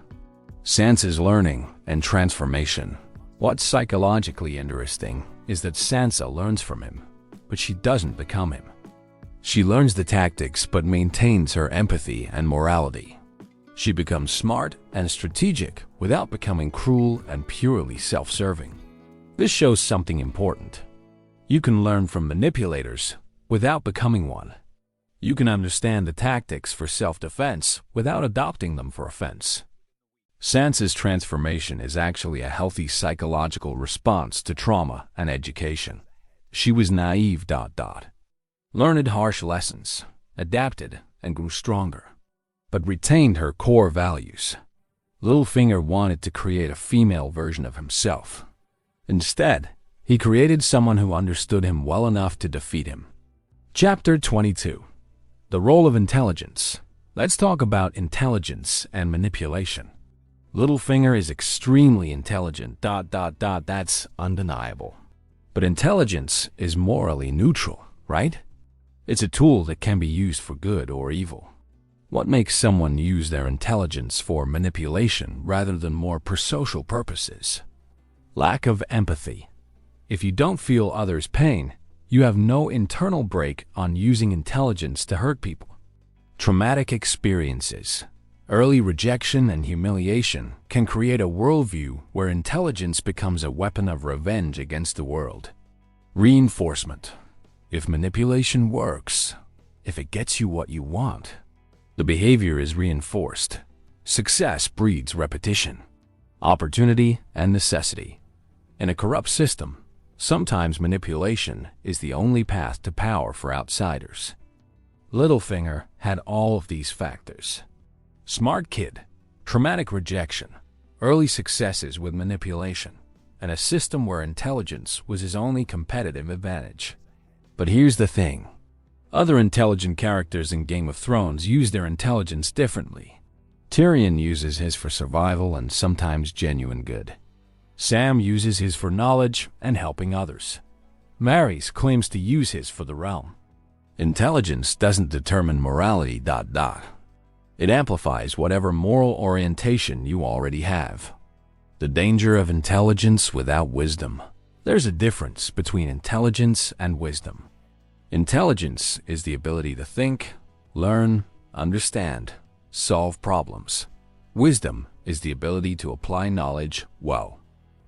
Sansa's learning and transformation. What's psychologically interesting is that Sansa learns from him, but she doesn't become him. She learns the tactics but maintains her empathy and morality. She becomes smart and strategic without becoming cruel and purely self-serving. This shows something important. You can learn from manipulators without becoming one. You can understand the tactics for self-defense without adopting them for offense. Sansa's transformation is actually a healthy psychological response to trauma and education. She was naive ... learned harsh lessons, adapted, and grew stronger, but retained her core values. Littlefinger wanted to create a female version of himself. Instead, he created someone who understood him well enough to defeat him. Chapter 22. The role of intelligence. Let's talk about intelligence and manipulation. Littlefinger is extremely intelligent ... That's undeniable. But intelligence is morally neutral, right? It's a tool that can be used for good or evil. What makes someone use their intelligence for manipulation rather than more for social purposes? Lack of empathy. If you don't feel others' pain, you have no internal brake on using intelligence to hurt people. Traumatic experiences. Early rejection and humiliation can create a worldview where intelligence becomes a weapon of revenge against the world. Reinforcement. If manipulation works, if it gets you what you want, the behavior is reinforced. Success breeds repetition, opportunity, and necessity. In a corrupt system, sometimes manipulation is the only path to power for outsiders. Littlefinger had all of these factors. Smart kid, traumatic rejection, early successes with manipulation, and a system where intelligence was his only competitive advantage. But here's the thing. Other intelligent characters in Game of Thrones use their intelligence differently. Tyrion uses his for survival and sometimes genuine good. Sam uses his for knowledge and helping others. Varys claims to use his for the realm. Intelligence doesn't determine morality ... It amplifies whatever moral orientation you already have. The danger of intelligence without wisdom. There's a difference between intelligence and wisdom. Intelligence is the ability to think, learn, understand, solve problems. Wisdom is the ability to apply knowledge well,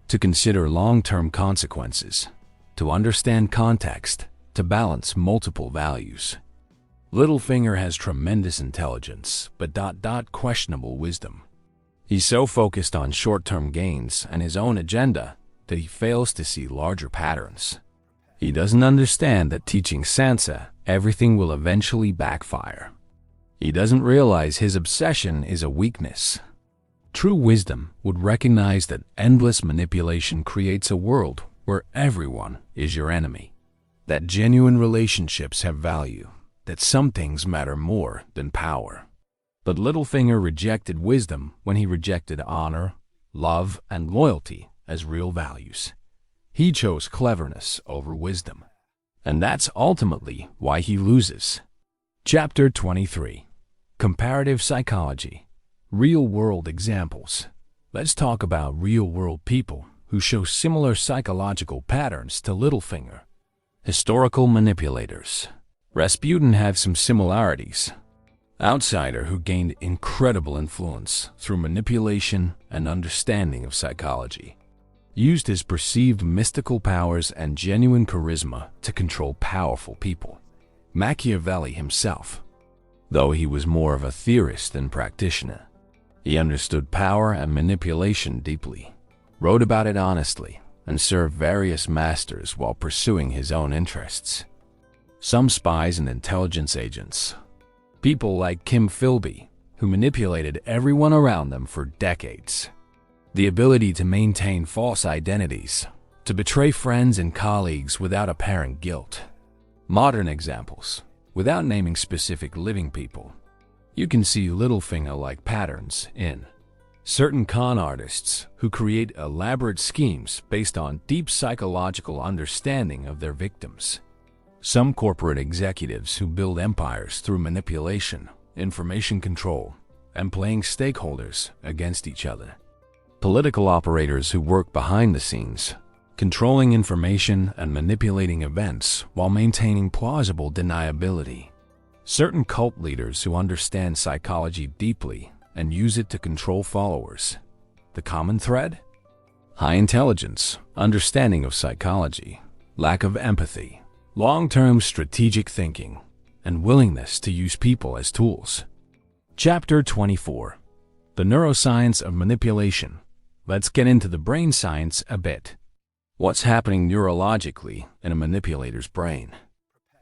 to consider long-term consequences, to understand context, to balance multiple values. Littlefinger has tremendous intelligence, but ... questionable wisdom. He's so focused on short-term gains and his own agenda that he fails to see larger patterns. He doesn't understand that teaching Sansa everything will eventually backfire. He doesn't realize his obsession is a weakness. True wisdom would recognize that endless manipulation creates a world where everyone is your enemy, that genuine relationships have value, that some things matter more than power. But Littlefinger rejected wisdom when he rejected honor, love, and loyalty as real values. He chose cleverness over wisdom, and that's ultimately why he loses. Chapter 23. Comparative Psychology. Real-world examples. Let's talk about real-world people who show similar psychological patterns to Littlefinger. Historical manipulators. Rasputin had some similarities. Outsider who gained incredible influence through manipulation and understanding of psychology. Used his perceived mystical powers and genuine charisma to control powerful people. Machiavelli himself, though he was more of a theorist than practitioner. He understood power and manipulation deeply, wrote about it honestly, and served various masters while pursuing his own interests. Some spies and intelligence agents. People like Kim Philby, who manipulated everyone around them for decades. The ability to maintain false identities, to betray friends and colleagues without apparent guilt. Modern examples, without naming specific living people. You can see Littlefinger-like patterns in certain con artists who create elaborate schemes based on deep psychological understanding of their victims. Some corporate executives who build empires through manipulation, information control, and playing stakeholders against each other. Political operators who work behind the scenes, controlling information and manipulating events while maintaining plausible deniability. Certain cult leaders who understand psychology deeply and use it to control followers. The common thread? High intelligence, understanding of psychology, lack of empathy, long-term strategic thinking, and willingness to use people as tools. Chapter 24. The Neuroscience of Manipulation. Let's get into the brain science a bit. What's happening neurologically in a manipulator's brain?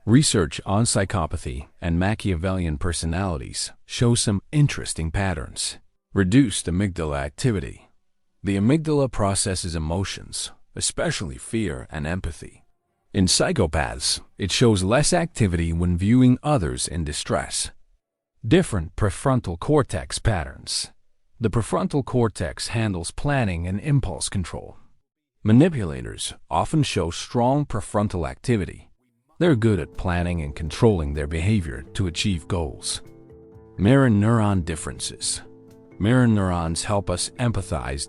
Research on psychopathy and Machiavellian personalities shows some interesting patterns. Reduced amygdala activity. The amygdala processes emotions, especially fear and empathy. In psychopaths, it shows less activity when viewing others in distress. Different prefrontal cortex patterns. The prefrontal cortex handles planning and impulse control. Manipulators often show strong prefrontal activity. They're good at planning and controlling their behavior to achieve goals. Mirror neuron differences. Mirror neurons help us empathize.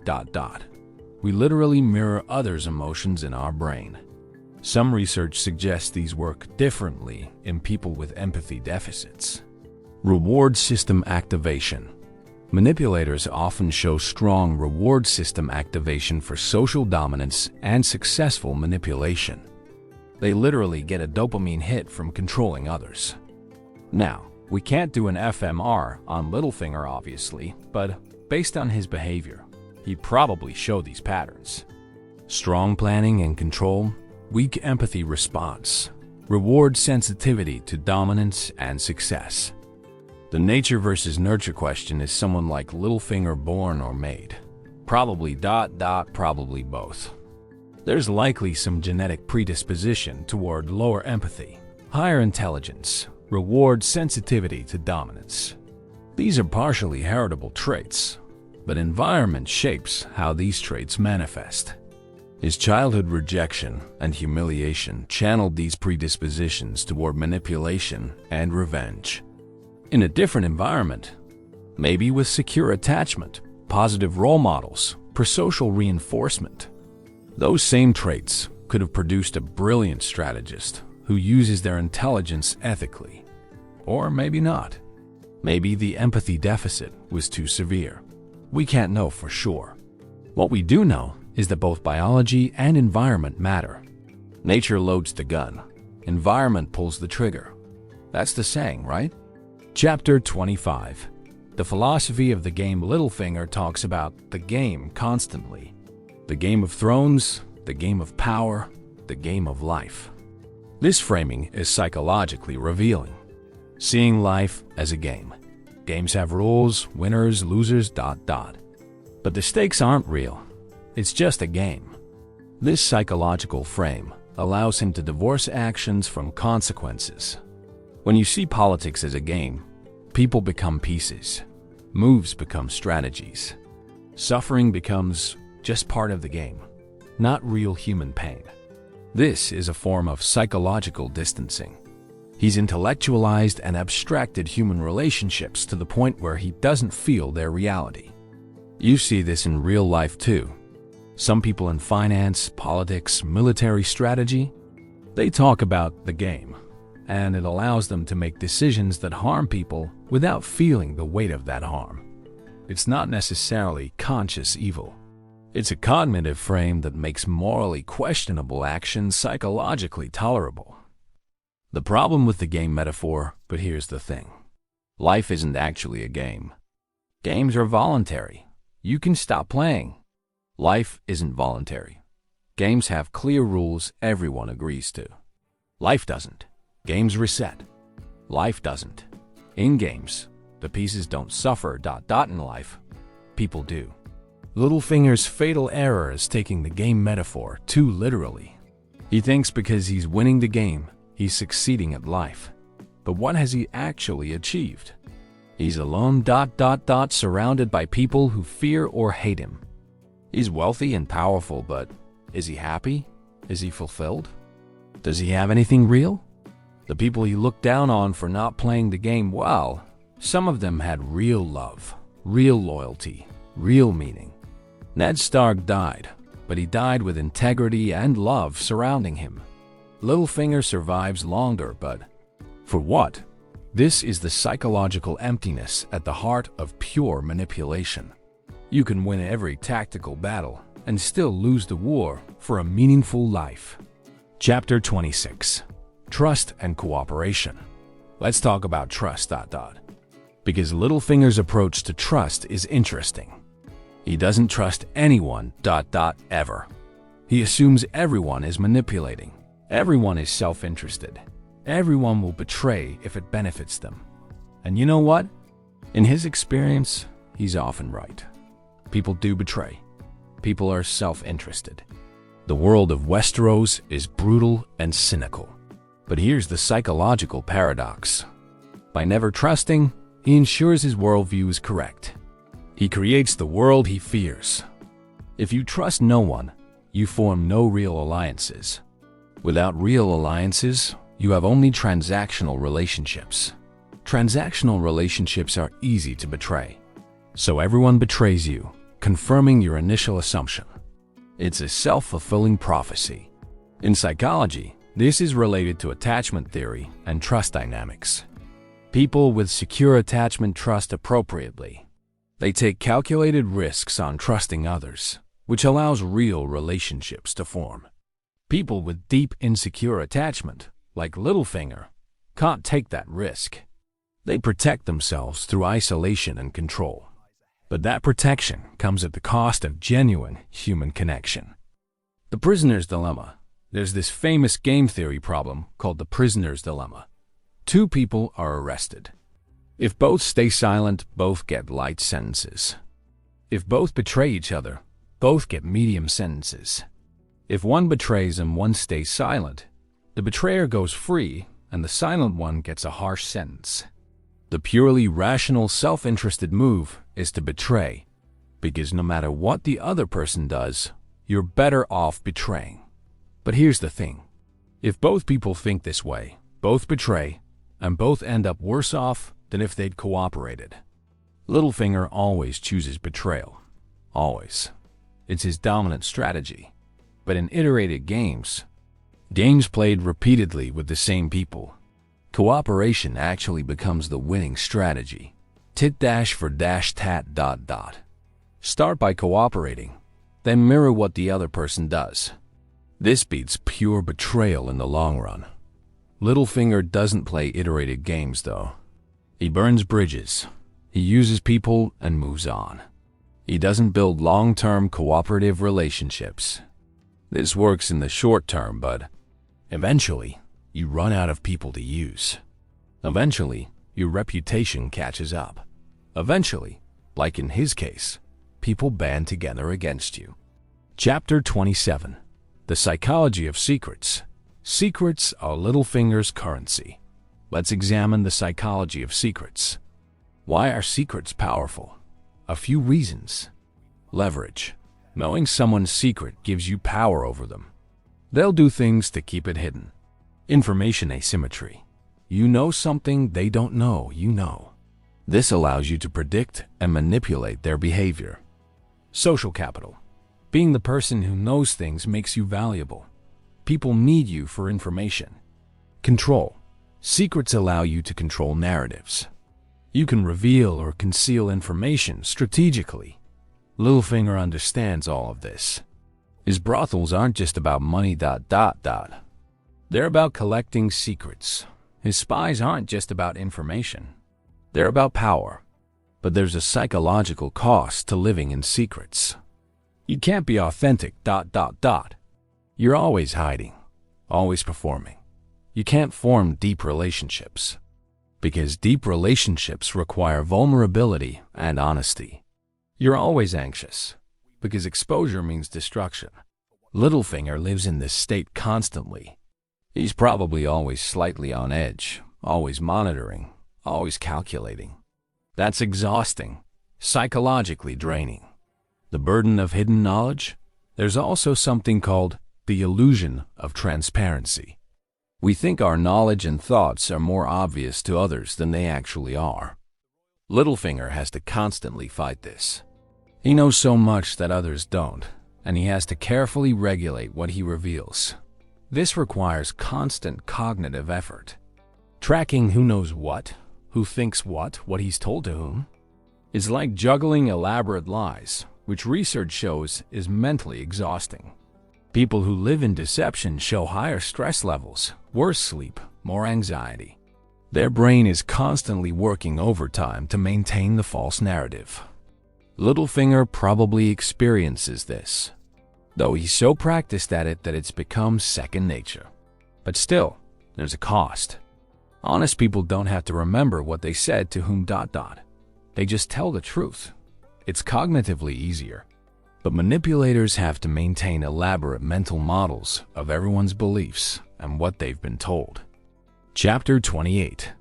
We literally mirror others' emotions in our brain. Some research suggests these work differently in people with empathy deficits. Reward system activation. Manipulators often show strong reward system activation for social dominance and successful manipulation. They literally get a dopamine hit from controlling others. Now, we can't do an fMR on Littlefinger obviously, but based on his behavior, he probably showed these patterns. Strong planning and control, weak empathy response, reward sensitivity to dominance and success. The nature versus nurture question is someone like Littlefinger born or made? Probably probably both. There's likely some genetic predisposition toward lower empathy, higher intelligence, reward sensitivity to dominance. These are partially heritable traits, but environment shapes how these traits manifest. His childhood rejection and humiliation channeled these predispositions toward manipulation and revenge. In a different environment, maybe with secure attachment, positive role models, prosocial reinforcement, those same traits could have produced a brilliant strategist who uses their intelligence ethically. Or maybe not. Maybe the empathy deficit was too severe. We can't know for sure. What we do know is that both biology and environment matter. Nature loads the gun. Environment pulls the trigger. That's the saying, right? Chapter 25. The philosophy of the game. Littlefinger talks about the game constantly. The Game of Thrones, the game of power, the game of life. This framing is psychologically revealing. Seeing life as a game. Games have rules, winners, losers, But the stakes aren't real. It's just a game. This psychological frame allows him to divorce actions from consequences. When you see politics as a game, people become pieces. Moves become strategies. Suffering becomes just part of the game, not real human pain. This is a form of psychological distancing. He's intellectualized and abstracted human relationships to the point where he doesn't feel their reality. You see this in real life too. Some people in finance, politics, military strategy, they talk about the game, and it allows them to make decisions that harm people without feeling the weight of that harm. It's not necessarily conscious evil. It's a cognitive frame that makes morally questionable actions psychologically tolerable. The problem with the game metaphor, but here's the thing. Life isn't actually a game. Games are voluntary. You can stop playing. Life isn't voluntary. Games have clear rules everyone agrees to. Life doesn't. Games reset. Life doesn't. In games, the pieces don't suffer ... in life. People do. Littlefinger's fatal error is taking the game metaphor too literally. He thinks because he's winning the game, he's succeeding at life. But what has he actually achieved? He's alone ... surrounded by people who fear or hate him. He's wealthy and powerful, but is he happy? Is he fulfilled? Does he have anything real? The people he looked down on for not playing the game well, some of them had real love, real loyalty, real meaning. Ned Stark died, but he died with integrity and love surrounding him. Littlefinger survives longer, but for what? This is the psychological emptiness at the heart of pure manipulation. You can win every tactical battle and still lose the war for a meaningful life. Chapter 26. Trust and Cooperation. Let's talk about trust ... because Littlefinger's approach to trust is interesting. He doesn't trust anyone ... ever. He assumes everyone is manipulating. Everyone is self-interested. Everyone will betray if it benefits them. And you know what? In his experience, he's often right. People do betray. People are self-interested. The world of Westeros is brutal and cynical. But here's the psychological paradox. By never trusting, he ensures his worldview is correct. He creates the world he fears. If you trust no one, you form no real alliances. Without real alliances, you have only transactional relationships. Transactional relationships are easy to betray. So everyone betrays you, confirming your initial assumption. It's a self-fulfilling prophecy. In psychology, this is related to attachment theory and trust dynamics. People with secure attachment trust appropriately. They take calculated risks on trusting others, which allows real relationships to form. People with deep insecure attachment, like Littlefinger, can't take that risk. They protect themselves through isolation and control. But that protection comes at the cost of genuine human connection. The prisoner's dilemma. There's this famous game theory problem called the prisoner's dilemma. Two people are arrested. If both stay silent, both get light sentences. If both betray each other, both get medium sentences. If one betrays and one stays silent, the betrayer goes free and the silent one gets a harsh sentence. The purely rational, self-interested move is to betray, because no matter what the other person does, you're better off betraying. But here's the thing. If both people think this way, both betray, and both end up worse off than if they'd cooperated. Littlefinger always chooses betrayal. Always. It's his dominant strategy. But in iterated games played repeatedly with the same people, cooperation actually becomes the winning strategy. Tit-for-tat ... Start by cooperating, then mirror what the other person does. This beats pure betrayal in the long run. Littlefinger doesn't play iterated games, though. He burns bridges. He uses people and moves on. He doesn't build long-term cooperative relationships. This works in the short term, but eventually, you run out of people to use. Eventually, your reputation catches up. Eventually, like in his case, people band together against you. Chapter 27. The Psychology of Secrets. Secrets are Littlefinger's currency. Let's examine the psychology of secrets. Why are secrets powerful? A few reasons. Leverage. Knowing someone's secret gives you power over them. They'll do things to keep it hidden. Information asymmetry. You know something they don't know you know. This allows you to predict and manipulate their behavior. Social capital. Being the person who knows things makes you valuable. People need you for information. Control. Secrets allow you to control narratives. You can reveal or conceal information strategically. Littlefinger understands all of this. His brothels aren't just about money. They're about collecting secrets. His spies aren't just about information. They're about power. But there's a psychological cost to living in secrets. You can't be authentic. You're always hiding, always performing. You can't form deep relationships. Because deep relationships require vulnerability and honesty. You're always anxious, because exposure means destruction. Littlefinger lives in this state constantly. He's probably always slightly on edge, always monitoring, always calculating. That's exhausting, psychologically draining. The burden of hidden knowledge? There's also something called the illusion of transparency. We think our knowledge and thoughts are more obvious to others than they actually are. Littlefinger has to constantly fight this. He knows so much that others don't, and he has to carefully regulate what he reveals. This requires constant cognitive effort. Tracking who knows what, who thinks what he's told to whom, is like juggling elaborate lies, which research shows is mentally exhausting. People who live in deception show higher stress levels, worse sleep, more anxiety. Their brain is constantly working overtime to maintain the false narrative. Littlefinger probably experiences this, though he's so practiced at it that it's become second nature. But still, there's a cost. Honest people don't have to remember what they said to whom. They just tell the truth. It's cognitively easier. But manipulators have to maintain elaborate mental models of everyone's beliefs and what they've been told. Chapter 28.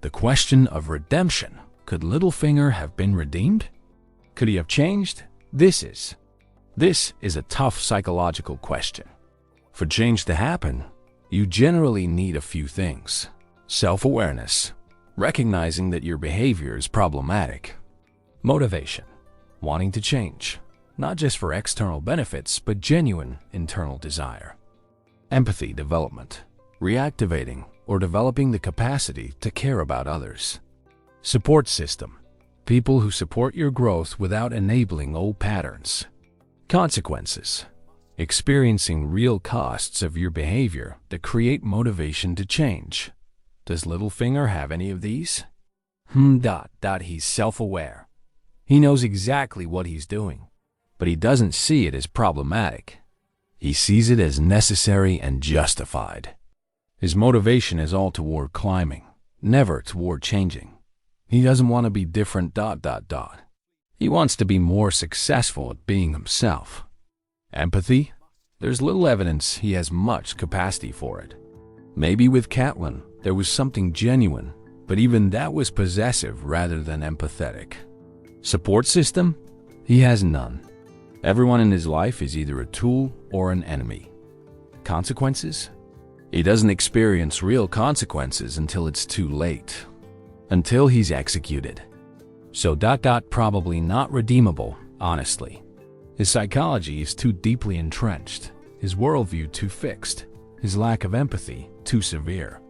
The question of redemption. Could Littlefinger have been redeemed? Could he have changed? This is a tough psychological question. For change to happen, you generally need a few things. Self-awareness, recognizing that your behavior is problematic. Motivation, wanting to change, not just for external benefits, but genuine internal desire. Empathy development, reactivating or developing the capacity to care about others. Support system, people who support your growth without enabling old patterns. Consequences, experiencing real costs of your behavior that create motivation to change. Does Littlefinger have any of these? He's self-aware. He knows exactly what he's doing, but he doesn't see it as problematic. He sees it as necessary and justified. His motivation is all toward climbing, never toward changing. He doesn't want to be different. He wants to be more successful at being himself. Empathy? There's little evidence he has much capacity for it. Maybe with Catelyn, there was something genuine, but even that was possessive rather than empathetic. Support system? He has none. Everyone in his life is either a tool or an enemy. Consequences? He doesn't experience real consequences until it's too late. Until he's executed. So probably not redeemable, honestly. His psychology is too deeply entrenched, his worldview too fixed, his lack of empathy too severe.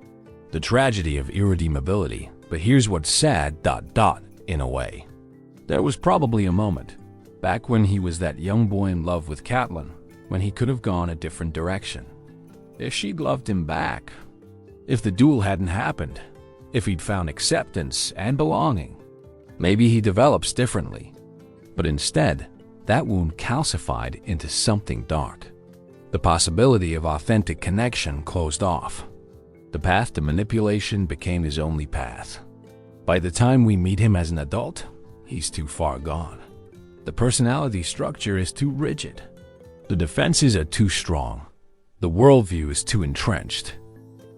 The tragedy of irredeemability, but here's what's sad, in a way. There was probably a moment, back when he was that young boy in love with Catelyn, when he could have gone a different direction. If she'd loved him back, if the duel hadn't happened, if he'd found acceptance and belonging, maybe he develops differently. But instead, that wound calcified into something dark. The possibility of authentic connection closed off. The path to manipulation became his only path. By the time we meet him as an adult, he's too far gone. The personality structure is too rigid. The defenses are too strong. The worldview is too entrenched.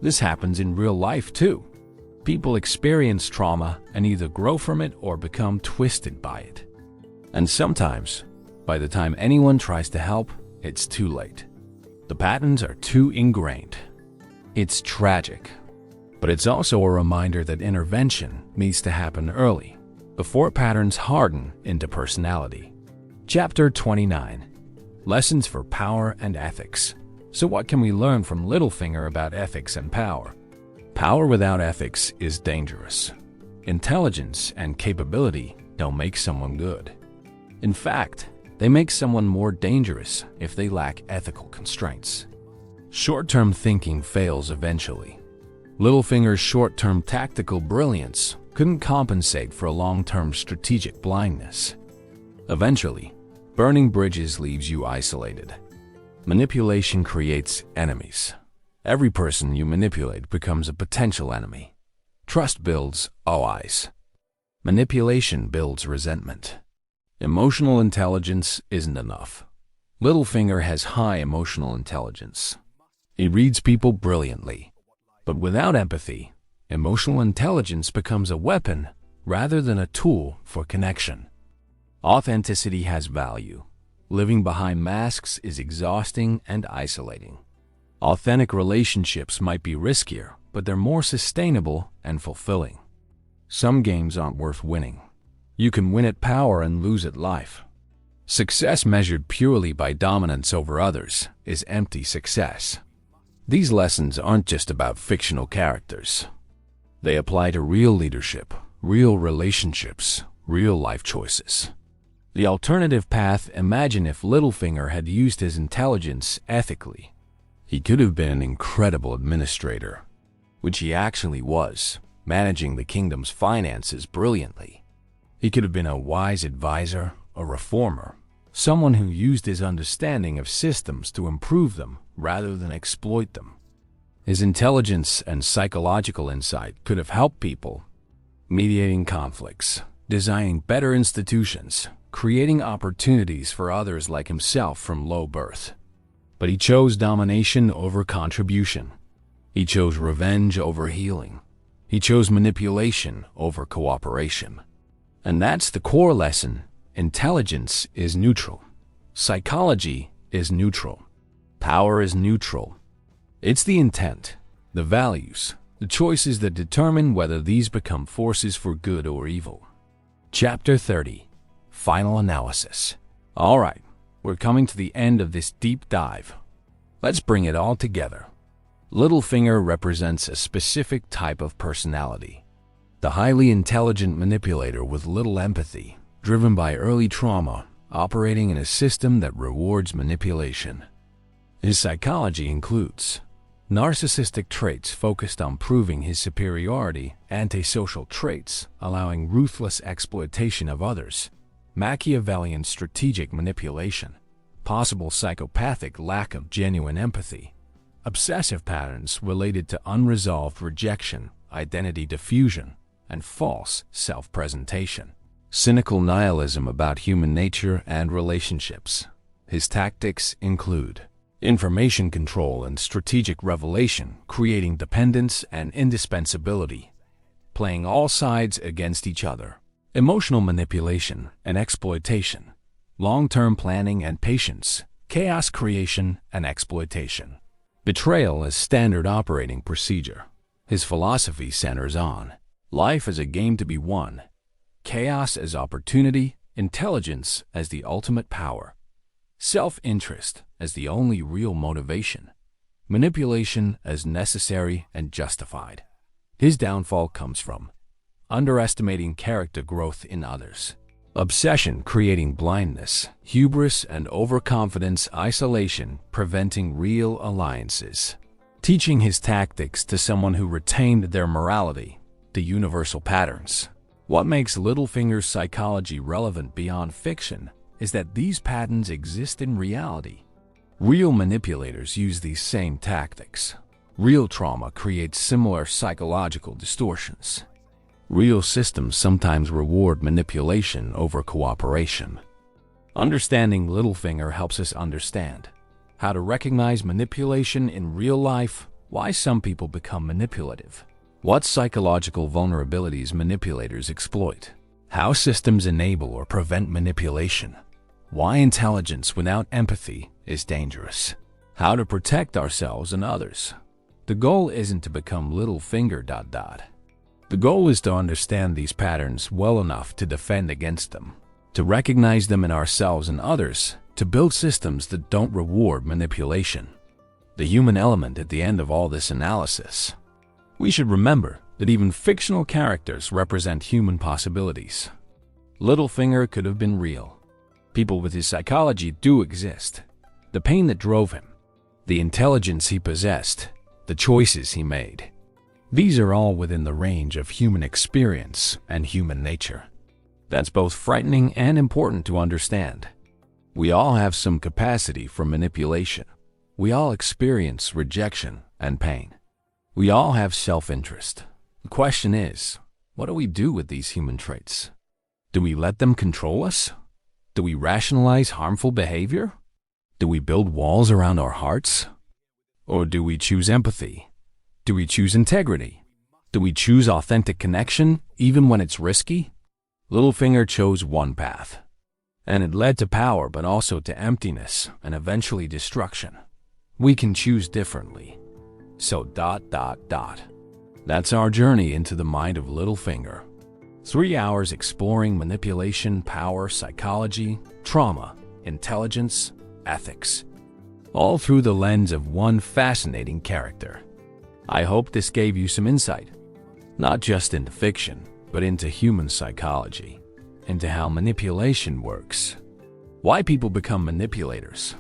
This happens in real life too. People experience trauma and either grow from it or become twisted by it. And sometimes, by the time anyone tries to help, it's too late. The patterns are too ingrained. It's tragic. But it's also a reminder that intervention needs to happen early, before patterns harden into personality. Chapter 29. Lessons for Power and Ethics. So what can we learn from Littlefinger about ethics and power? Power without ethics is dangerous. Intelligence and capability don't make someone good. In fact, they make someone more dangerous if they lack ethical constraints. Short-term thinking fails eventually. Littlefinger's short-term tactical brilliance couldn't compensate for a long-term strategic blindness. Eventually, burning bridges leaves you isolated. Manipulation creates enemies. Every person you manipulate becomes a potential enemy. Trust builds allies. Manipulation builds resentment. Emotional intelligence isn't enough. Littlefinger has high emotional intelligence. He reads people brilliantly. But without empathy, emotional intelligence becomes a weapon rather than a tool for connection. Authenticity has value. Living behind masks is exhausting and isolating. Authentic relationships might be riskier, but they're more sustainable and fulfilling. Some games aren't worth winning. You can win at power and lose at life. Success measured purely by dominance over others is empty success. These lessons aren't just about fictional characters. They apply to real leadership, real relationships, real life choices. The alternative path: imagine if Littlefinger had used his intelligence ethically. He could have been an incredible administrator, which he actually was, managing the kingdom's finances brilliantly. He could have been a wise advisor, a reformer, someone who used his understanding of systems to improve them rather than exploit them. His intelligence and psychological insight could have helped people, mediating conflicts, designing better institutions, creating opportunities for others like himself from low birth. But he chose domination over contribution. He chose revenge over healing. He chose manipulation over cooperation. And that's the core lesson. Intelligence is neutral. Psychology is neutral. Power is neutral. It's the intent, the values, the choices that determine whether these become forces for good or evil. Chapter 30. Final Analysis. All right, we're coming to the end of this deep dive. Let's bring it all together. Littlefinger represents a specific type of personality. The highly intelligent manipulator with little empathy, driven by early trauma, operating in a system that rewards manipulation. His psychology includes narcissistic traits focused on proving his superiority, antisocial traits allowing ruthless exploitation of others, Machiavellian strategic manipulation, possible psychopathic lack of genuine empathy, obsessive patterns related to unresolved rejection, identity diffusion, and false self-presentation, cynical nihilism about human nature and relationships. His tactics include information control and strategic revelation, creating dependence and indispensability, playing all sides against each other, emotional manipulation and exploitation, long-term planning and patience, chaos creation and exploitation, betrayal as standard operating procedure. His philosophy centers on life as a game to be won, chaos as opportunity, intelligence as the ultimate power, self-interest as the only real motivation, manipulation as necessary and justified. His downfall comes from underestimating character growth in others, obsession creating blindness, hubris and overconfidence, isolation preventing real alliances, teaching his tactics to someone who retained their morality, the universal patterns. What makes Littlefinger's psychology relevant beyond fiction is that these patterns exist in reality. Real manipulators use these same tactics. Real trauma creates similar psychological distortions. Real systems sometimes reward manipulation over cooperation. Understanding Littlefinger helps us understand how to recognize manipulation in real life, why some people become manipulative, what psychological vulnerabilities manipulators exploit, how systems enable or prevent manipulation, why intelligence without empathy is dangerous, how to protect ourselves and others, the goal isn't to become Littlefinger ... The goal is to understand these patterns well enough to defend against them, to recognize them in ourselves and others, to build systems that don't reward manipulation. The human element at the end of all this analysis. We should remember that even fictional characters represent human possibilities. Littlefinger could have been real. People with his psychology do exist. The pain that drove him, the intelligence he possessed, the choices he made. These are all within the range of human experience and human nature. That's both frightening and important to understand. We all have some capacity for manipulation. We all experience rejection and pain. We all have self-interest. The question is, what do we do with these human traits? Do we let them control us? Do we rationalize harmful behavior? Do we build walls around our hearts? Or do we choose empathy? Do we choose integrity? Do we choose authentic connection, even when it's risky? Littlefinger chose one path, and it led to power but also to emptiness and eventually destruction. We can choose differently. So ... That's our journey into the mind of Littlefinger. 3 hours exploring manipulation, power, psychology, trauma, intelligence, ethics, all through the lens of one fascinating character. I hope this gave you some insight, not just into fiction, but into human psychology, into how manipulation works, why people become manipulators,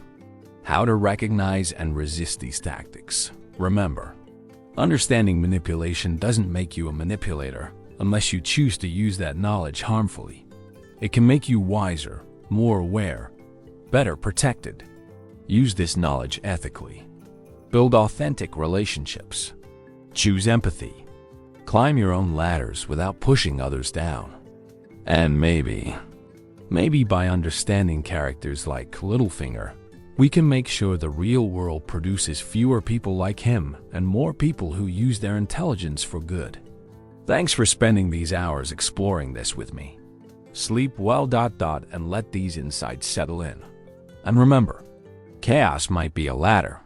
how to recognize and resist these tactics. Remember, understanding manipulation doesn't make you a manipulator unless you choose to use that knowledge harmfully. It can make you wiser, more aware, better protected. Use this knowledge ethically. Build authentic relationships. Choose empathy. Climb your own ladders without pushing others down. And maybe by understanding characters like Littlefinger, we can make sure the real world produces fewer people like him and more people who use their intelligence for good. Thanks for spending these hours exploring this with me. Sleep well ... and let these insights settle in. And remember, chaos might be a ladder,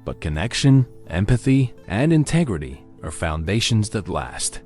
but connection, empathy, and integrity are foundations that last.